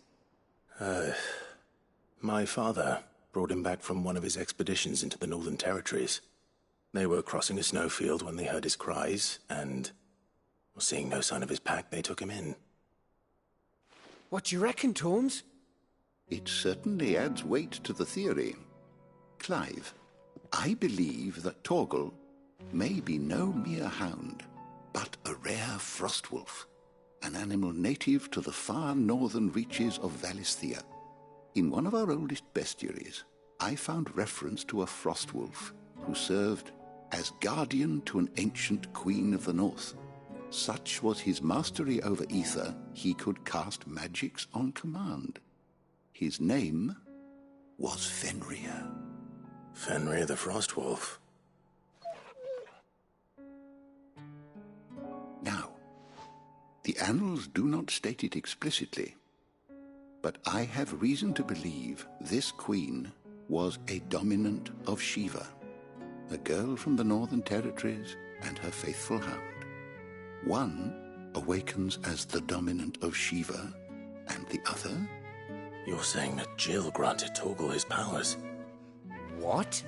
My father brought him back from one of his expeditions into the Northern Territories. They were crossing a snowfield when they heard his cries, and, seeing no sign of his pack, they took him in. What do you reckon, Torms? It certainly adds weight to the theory. Clive, I believe that Torgal may be no mere hound, but a rare frostwolf, an animal native to the far northern reaches of Valisthea. In one of our oldest bestiaries, I found reference to a frostwolf who served as guardian to an ancient queen of the north. Such was his mastery over ether, he could cast magics on command. His name was Fenrir. Fenrir the Frostwolf. Now, the annals do not state it explicitly, but I have reason to believe this queen was a dominant of Shiva, a girl from the Northern Territories and her faithful hound. One awakens as the dominant of Shiva, and the other... You're saying that Jill granted Torgal his powers? What?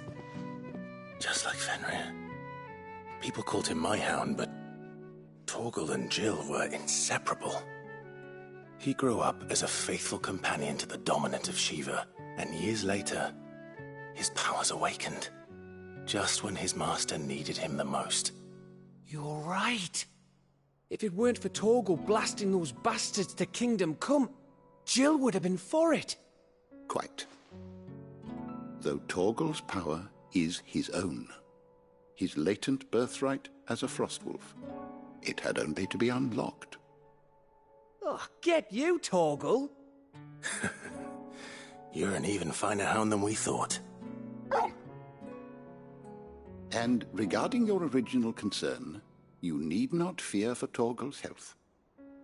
Just like Fenrir. People called him my hound, but Torgal and Jill were inseparable. He grew up as a faithful companion to the dominant of Shiva, and years later, his powers awakened, just when his master needed him the most. You're right. If it weren't for Torgal blasting those bastards to Kingdom Come, Jill would have been for it. Quite. Though Torgal's power is his own, his latent birthright as a Frostwolf, it had only to be unlocked. Oh, get you, Torgal! You're an even finer hound than we thought. And regarding your original concern, you need not fear for Torgal's health.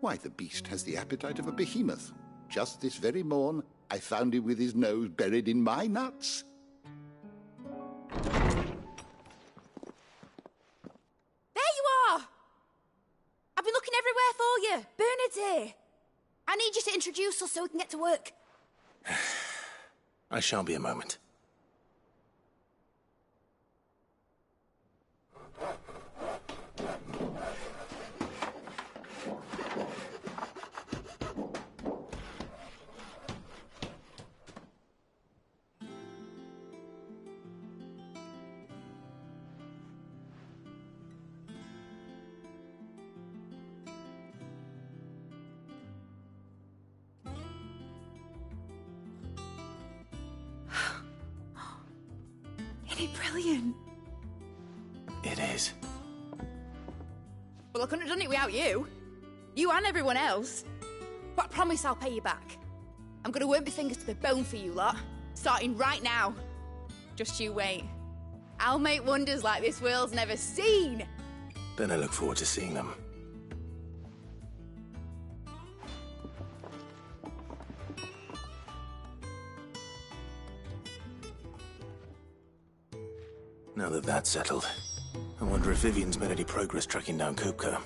Why, the beast has the appetite of a behemoth. Just this very morn, I found him with his nose buried in my nuts. here! Bernard's here! I need you to introduce us so we can get to work. I shan't be a moment. Isn't it brilliant? It is. Well, I couldn't have done it without you. You and everyone else. But I promise I'll pay you back. I'm gonna work my fingers to the bone for you lot, starting right now. Just you wait. I'll make wonders like this world's never seen. Then I look forward to seeing them. Now that that's settled, I wonder if Vivian's made any progress tracking down Kupka.